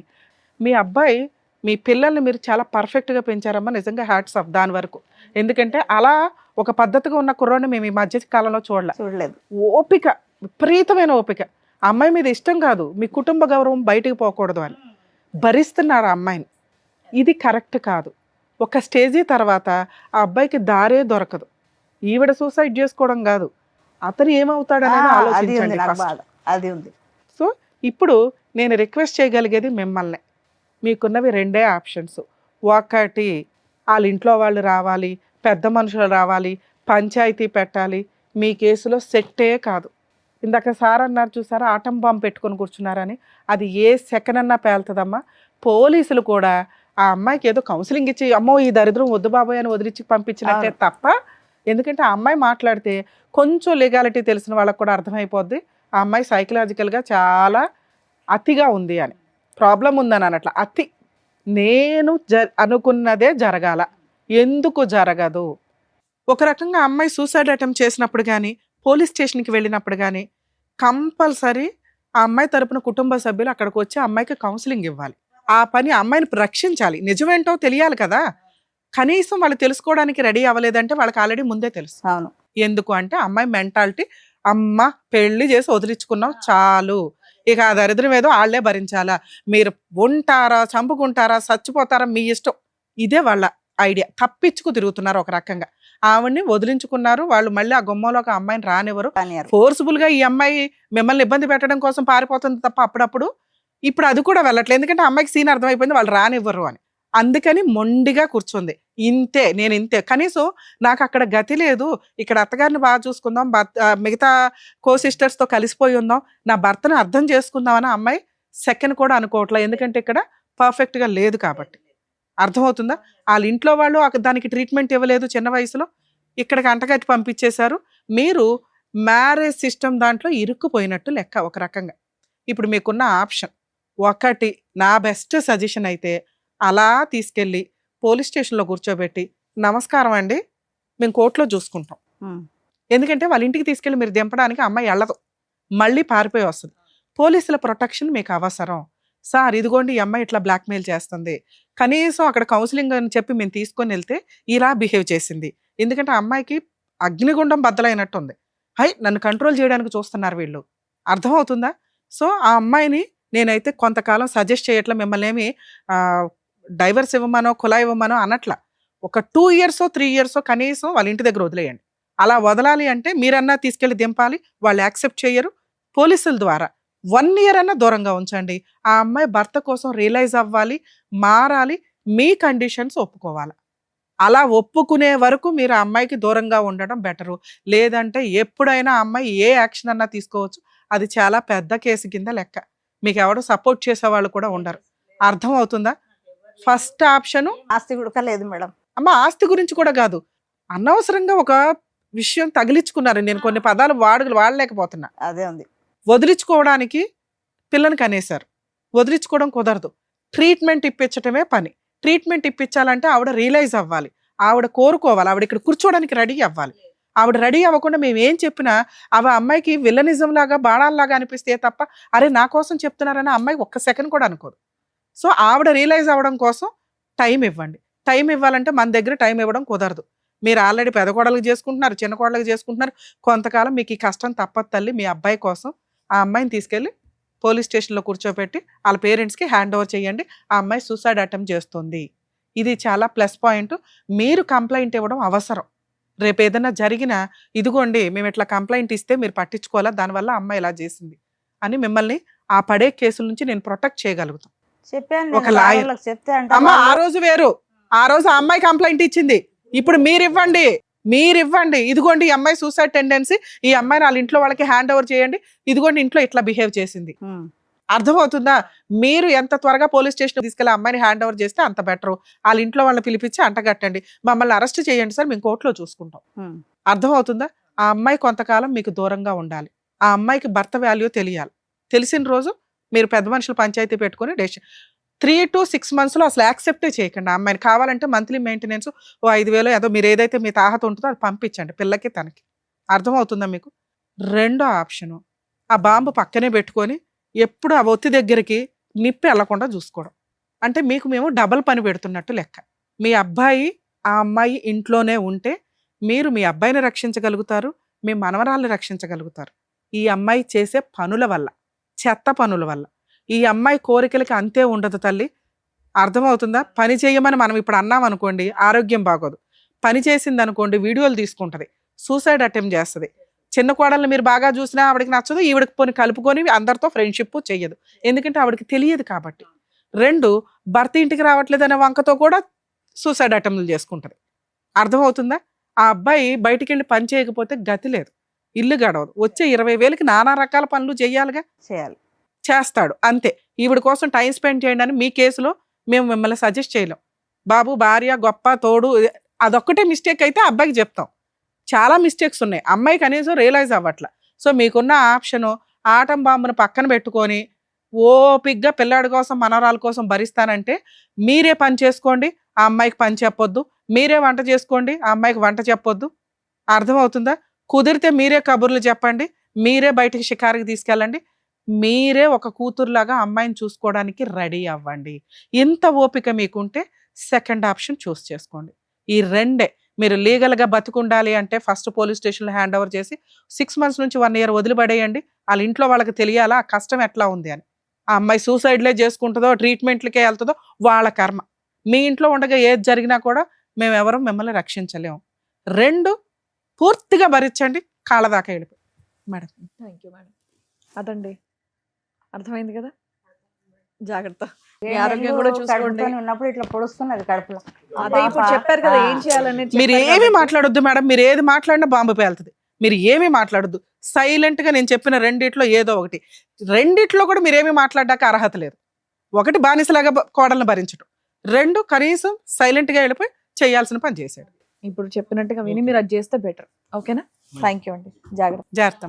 మీ అబ్బాయి మీ పిల్లల్ని మీరు చాలా పర్ఫెక్ట్గా పెంచారమ్మా, నిజంగా హ్యాట్స్ ఆఫ్ దాని వరకు. ఎందుకంటే అలా ఒక పద్ధతిగా ఉన్న కుర్రాడిని మేము ఈ మధ్య కాలంలో చూడలేదు. ఓపిక, విపరీతమైన ఓపిక. అమ్మాయి మీద ఇష్టం కాదు, మీ కుటుంబ గౌరవం బయటికి పోకూడదు అని భరిస్తున్నారు ఆ అమ్మాయిని. ఇది కరెక్ట్ కాదు. ఒక స్టేజీ తర్వాత ఆ అబ్బాయికి దారే దొరకదు. ఈవిడ సూసైడ్ చేసుకోవడం కాదు, అతను ఏమవుతాడనేది ఆలోచించండి ఫస్ట్. అది ఉంది. సో ఇప్పుడు నేను రిక్వెస్ట్ చేయగలిగేది మిమ్మల్ని, మీకున్నవి 2 ఆప్షన్స్. ఒకటి, వాళ్ళ ఇంట్లో వాళ్ళు రావాలి, పెద్ద మనుషులు రావాలి, పంచాయతీ పెట్టాలి, మీ కేసులో సెట్టే కాదు. ఇందాక సార్ అన్నారు చూసారా, ఆటం బాంబు పెట్టుకొని కూర్చున్నారని, అది ఏ సెకండ్ అన్నా పేలుతుందమ్మా. పోలీసులు కూడా ఆ అమ్మాయికి ఏదో కౌన్సిలింగ్ ఇచ్చి అమ్మో ఈ దరిద్రం వద్దు బాబాయ్ అని వదిలించి పంపించినట్టే తప్ప, ఎందుకంటే ఆ అమ్మాయి మాట్లాడితే కొంచెం లీగాలిటీ తెలిసిన వాళ్ళకి కూడా అర్థమైపోద్ది ఆ అమ్మాయి సైకలాజికల్గా చాలా అతిగా ఉంది అని, ప్రాబ్లం ఉందని అన్నట్ల. అతి నేను అనుకున్నదే జరగాల, ఎందుకు జరగదు? ఒక రకంగా అమ్మాయి సూసైడ్ అటెంప్ట్ చేసినప్పుడు కానీ, పోలీస్ స్టేషన్కి వెళ్ళినప్పుడు కానీ కంపల్సరీ ఆ అమ్మాయి తరపున కుటుంబ సభ్యులు అక్కడికి వచ్చి అమ్మాయికి కౌన్సిలింగ్ ఇవ్వాలి. ఆ పని అమ్మాయిని రక్షించాలి. నిజమేంటో తెలియాలి కదా. కనీసం వాళ్ళు తెలుసుకోవడానికి రెడీ అవ్వలేదంటే వాళ్ళకి ఆల్రెడీ ముందే తెలుసు. అవును. ఎందుకు అంటే అమ్మాయి మెంటాలిటీ, అమ్మ పెళ్లి చేసి వదిలించుకున్నాం చాలు, ఇక ఆ దరిద్రం ఏదో వాళ్ళే భరించాలా, మీరు ఉంటారా చంపుకుంటారా చచ్చిపోతారా మీ ఇష్టం, ఇదే వాళ్ళ ఐడియా. తప్పించుకు తిరుగుతున్నారు ఒక రకంగా. ఆవిడ్ని వదిలించుకున్నారు వాళ్ళు, మళ్ళీ ఆ గుమ్మంలోకి ఆ అమ్మాయిని రానివ్వరు. ఫోర్స్ఫుల్ గా ఈ అమ్మాయి మిమ్మల్ని ఇబ్బంది పెట్టడం కోసం పారిపోతుంది తప్ప అప్పుడప్పుడు. ఇప్పుడు అది కూడా వెళ్ళట్లేదు, ఎందుకంటే అమ్మాయికి సీన్ అర్థమైపోయింది వాళ్ళు రానివ్వరు అని. అందుకని మొండిగా కూర్చుంది. ఇంతే, నేను ఇంతే, కనీసం నాకు అక్కడ గతి లేదు, ఇక్కడ అత్తగారిని బాగా చూసుకుందాం, మిగతా కో సిస్టర్స్ తో కలిసిపోయి ఉందాం, నా భర్తను అర్థం చేసుకుందాం అని అమ్మాయి సెకండ్ కూడా అనుకోవట్లేదు. ఎందుకంటే ఇక్కడ పర్ఫెక్ట్ గా లేదు కాబట్టి. అర్థమవుతుందా? వాళ్ళ ఇంట్లో వాళ్ళు దానికి ట్రీట్మెంట్ ఇవ్వలేదు చిన్న వయసులో, ఇక్కడికి అంటగట్టి పంపించేశారు. మీరు మ్యారేజ్ సిస్టమ్ దాంట్లో ఇరుక్కుపోయినట్టు లెక్క ఒక రకంగా. ఇప్పుడు మీకున్న ఆప్షన్ ఒకటి, నా బెస్ట్ సజెషన్ అయితే అలా తీసుకెళ్ళి పోలీస్ స్టేషన్లో కూర్చోబెట్టి, నమస్కారం అండి మేము కోర్టులో చూసుకుంటాం, ఎందుకంటే వాళ్ళ ఇంటికి తీసుకెళ్ళి మీరు దింపడానికి అమ్మాయి వెళ్ళదు, మళ్ళీ పారిపోయి వస్తుంది. పోలీసుల ప్రొటెక్షన్ మీకు అవసరం. సార్ ఇదిగోండి ఈ అమ్మాయి ఇట్లా బ్లాక్మెయిల్ చేస్తుంది, కనీసం అక్కడ కౌన్సిలింగ్ అని చెప్పి మేము తీసుకొని వెళ్తే ఇలా బిహేవ్ చేసింది, ఎందుకంటే ఆ అమ్మాయికి అగ్నిగుండం బద్దలైనట్టు ఉంది, హై నన్ను కంట్రోల్ చేయడానికి చూస్తున్నారు వీళ్ళు. అర్థమవుతుందా? సో ఆ అమ్మాయిని నేనైతే కొంతకాలం సజెస్ట్ చేయట్లా, మిమ్మల్ని ఏమి డైవర్స్ ఇవ్వమనో కులా ఇవ్వమనో అనట్లా. ఒక 2 years 3 years కనీసం వాళ్ళ ఇంటి దగ్గర వదిలేయండి. అలా వదలాలి అంటే మీరన్నా తీసుకెళ్ళి దింపాలి, వాళ్ళు యాక్సెప్ట్ చేయరు. పోలీసుల ద్వారా 1 year అన్నా దూరంగా ఉంచండి. ఆ అమ్మాయి భర్త కోసం రియలైజ్ అవ్వాలి, మారాలి, మీ కండిషన్స్ ఒప్పుకోవాలి. అలా ఒప్పుకునే వరకు మీరు ఆ అమ్మాయికి దూరంగా ఉండడం బెటరు. లేదంటే ఎప్పుడైనా ఆ అమ్మాయి ఏ యాక్షన్ అన్నా తీసుకోవచ్చు, అది చాలా పెద్ద కేసు కింద లెక్క. మీకు ఎవరు సపోర్ట్ చేసేవాళ్ళు కూడా ఉండరు. అర్థం అవుతుందా? ఫస్ట్ ఆప్షను ఆస్తి కూడా లేదు మేడం. అమ్మ ఆస్తి గురించి కూడా కాదు, అనవసరంగా ఒక విషయం తగిలించుకున్నారు. నేను కొన్ని పదాలు వాడలేకపోతున్నా. అదే ఉంది. వదిలించుకోవడానికి పిల్లని కనేశారు, వదిలించుకోవడం కుదరదు, ట్రీట్మెంట్ ఇప్పించటమే పని. ట్రీట్మెంట్ ఇప్పించాలంటే ఆవిడ రియలైజ్ అవ్వాలి, ఆవిడ కోరుకోవాలి, ఆవిడ ఇక్కడ కూర్చోవడానికి రెడీ అవ్వాలి. ఆవిడ రెడీ అవ్వకుండా మేము ఏం చెప్పినా అవి అమ్మాయికి విల్లనిజం లాగా బాణాల్లాగా అనిపిస్తే తప్ప, అరే నా కోసం చెప్తున్నారని అమ్మాయి ఒక్క సెకండ్ కూడా అనుకోదు. సో ఆవిడ రియలైజ్ అవ్వడం కోసం టైం ఇవ్వండి. టైం ఇవ్వాలంటే మన దగ్గర టైం ఇవ్వడం కుదరదు. మీరు ఆల్రెడీ పెద్ద కోడలకు చేసుకుంటున్నారు, చిన్న కోడలకు చేసుకుంటున్నారు, కొంతకాలం మీకు ఈ కష్టం తప్పదు తల్లి. మీ అబ్బాయి కోసం ఆ అమ్మాయిని తీసుకెళ్ళి పోలీస్ స్టేషన్లో కూర్చోబెట్టి వాళ్ళ పేరెంట్స్కి హ్యాండ్ ఓవర్ చేయండి. ఆ అమ్మాయి సూసైడ్ అటెంప్ట్ చేస్తుంది, ఇది చాలా ప్లస్ పాయింట్. మీరు కంప్లైంట్ ఇవ్వడం అవసరం. రేపు ఏదైనా జరిగినా ఇదిగోండి మేము ఇట్లా కంప్లైంట్ ఇస్తే మీరు పట్టించుకోవాలా, దానివల్ల అమ్మాయి ఇలా చేసింది అని మిమ్మల్ని ఆ పడే కేసుల నుంచి నేను ప్రొటెక్ట్ చేయగలుగుతాను. చెప్పాను ఒక లాయర్ చెప్తే అమ్మ ఆ రోజు వేరు, ఆ రోజు ఆ అమ్మాయి కంప్లైంట్ ఇచ్చింది, ఇప్పుడు మీరు ఇవ్వండి ఇదిగోండి ఈ అమ్మాయి సూసైడ్ టెండెన్సీ, ఈ అమ్మాయిని వాళ్ళ ఇంట్లో వాళ్ళకి హ్యాండ్ ఓవర్ చేయండి, ఇదిగోండి ఇంట్లో ఇట్లా బిహేవ్ చేసింది. అర్థమవుతుందా? మీరు ఎంత త్వరగా పోలీస్ స్టేషన్ తీసుకెళ్ళి అమ్మాయిని హ్యాండ్ ఓవర్ చేస్తే అంత బెటర్. వాళ్ళ ఇంట్లో వాళ్ళని పిలిపించి అంటగట్టండి, మమ్మల్ని అరెస్ట్ చేయండి సార్, మేము కోర్టులో చూసుకుంటాం. అర్థమవుతుందా? ఆ అమ్మాయి కొంతకాలం మీకు దూరంగా ఉండాలి. ఆ అమ్మాయికి భర్త వాల్యూ తెలియాలి. తెలిసిన రోజు మీరు పెద్ద మనుషులు పంచాయతీ పెట్టుకుని 3 to 6 months అసలు యాక్సెప్టే చేయకండి. ఆ అమ్మాయిని కావాలంటే మంత్లీ మెయింటెనెన్స్ 5,000 ఏదో మీరు ఏదైతే మీ తాహత ఉంటుందో అది పంపించండి పిల్లకి తనకి. అర్థమవుతుందా మీకు? రెండో ఆప్షను, ఆ బాంబు పక్కనే పెట్టుకొని ఎప్పుడు ఆ ఒత్తి దగ్గరికి నిప్పి వెళ్లకుండా చూసుకోవడం. అంటే మీకు మేము డబల్ పని పెడుతున్నట్టు లెక్క. మీ అబ్బాయి ఆ అమ్మాయి ఇంట్లోనే ఉంటే మీరు మీ అబ్బాయిని రక్షించగలుగుతారు, మీ మనవరాల్ని రక్షించగలుగుతారు. ఈ అమ్మాయి చేసే పనుల వల్ల, చెత్త పనుల వల్ల. ఈ అమ్మాయి కోరికలకి అంతే ఉండదు తల్లి. అర్థమవుతుందా? పని చేయమని మనం ఇప్పుడు అన్నాం అనుకోండి, ఆరోగ్యం బాగోదు. పని చేసింది అనుకోండి, వీడియోలు తీసుకుంటది, సూసైడ్ అటెంప్ట్ చేస్తుంది. చిన్న కోడల్ని మీరు బాగా చూసినా ఆవిడకి నచ్చదు, ఈవిడకి పోని కలుపుకొని అందరితో ఫ్రెండ్షిప్ చెయ్యదు, ఎందుకంటే ఆవిడకి తెలియదు కాబట్టి. 2, భర్త ఇంటికి రావట్లేదు అనే వంకతో కూడా సూసైడ్ అటెంప్ట్లు చేసుకుంటది. అర్థమవుతుందా? ఆ అబ్బాయి బయటికి వెళ్ళి పని చేయకపోతే గతి లేదు. ఇల్లు గడవదు. వచ్చే 20,000కి నానా రకాల పనులు చేయాలిగా, చేయాలి. చేస్తాడు అంతే. ఈవిడ కోసం టైం స్పెండ్ చేయండి అని మీ కేసులో మేము మిమ్మల్ని సజెస్ట్ చేయలేం. బాబు భార్య గొప్ప తోడు అదొక్కటే మిస్టేక్ అయితే అబ్బాయికి చెప్తాం. చాలా మిస్టేక్స్ ఉన్నాయి, అమ్మాయి కనీసం రియలైజ్ అవ్వట్ల. సో మీకున్న ఆప్షను ఆటం బాంబును పక్కన పెట్టుకొని ఓపిగ్గా పిల్లాడి కోసం మనవరాల కోసం భరిస్తానంటే మీరే పని చేసుకోండి, ఆ అమ్మాయికి పని చెప్పొద్దు. మీరే వంట చేసుకోండి, ఆ అమ్మాయికి వంట చెప్పొద్దు. అర్థమవుతుందా? కుదిరితే మీరే కబుర్లు చెప్పండి, మీరే బయటికి షికారుకి తీసుకెళ్ళండి, మీరే ఒక కూతురులాగా అమ్మాయిని చూసుకోవడానికి రెడీ అవ్వండి. ఇంత ఓపిక మీకుంటే సెకండ్ ఆప్షన్ చూస్ చేసుకోండి. ఈ రెండే. మీరు లీగల్గా బతుకుండాలి అంటే ఫస్ట్ పోలీస్ స్టేషన్లో హ్యాండ్ ఓవర్ చేసి 6 months నుంచి 1 year వదిలిపడేయండి. వాళ్ళ ఇంట్లో వాళ్ళకి తెలియాలా ఆ కష్టం ఎట్లా ఉంది అని. ఆ అమ్మాయి సూసైడ్లే చేసుకుంటుందో ట్రీట్మెంట్లకే వెళ్తుందో వాళ్ళ కర్మ. మీ ఇంట్లో ఉండగా ఏది జరిగినా కూడా మేము ఎవరు మిమ్మల్ని రక్షించలేము. 2 పూర్తిగా భరించండి, కాళ్ళ దాకా వెళ్ళిపోయి. Madam thank you madam. అదండి, అర్థమైంది కదా, జాగ్రత్త. మీ 7 ఆరోగ్యం నెలలు కూడా చూసుకోండి. కడుపుతోని ఉన్నప్పుడు ఇట్లా పొడుస్తున్నది కడుపులో. అదే ఇప్పుడు చెప్పారు కదా ఏం చేయాలనేది మీరు చెప్పారు ఏమి కాబట్టి. మాట్లాడొద్దు మేడం, మీరు ఏది మాట్లాడినా బాంబు పేలుతుంది. మీరు ఏమీ మాట్లాడొద్దు, సైలెంట్ గా నేను చెప్పిన రెండిట్లో ఏదో ఒకటి. రెండిట్లో కూడా మీరేమీ మాట్లాడడానికి అర్హత లేదు. ఒకటి బానిసలాగా కోడలను భరించడం, 2 కనీసం సైలెంట్ గా వెళ్ళిపోయి చేయాల్సిన పని చేశాడు. ఇప్పుడు చెప్పినట్టుగా విని మీరు అది చేస్తే బెటర్. ఓకేనా? థ్యాంక్ యూ అండి, జాగ్రత్త. జాగ్రత్త.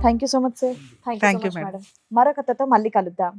Thank you so much sir. Thank you Thank so you, much madam. Madam. మరొక కథతో మళ్ళీ కలుద్దాం.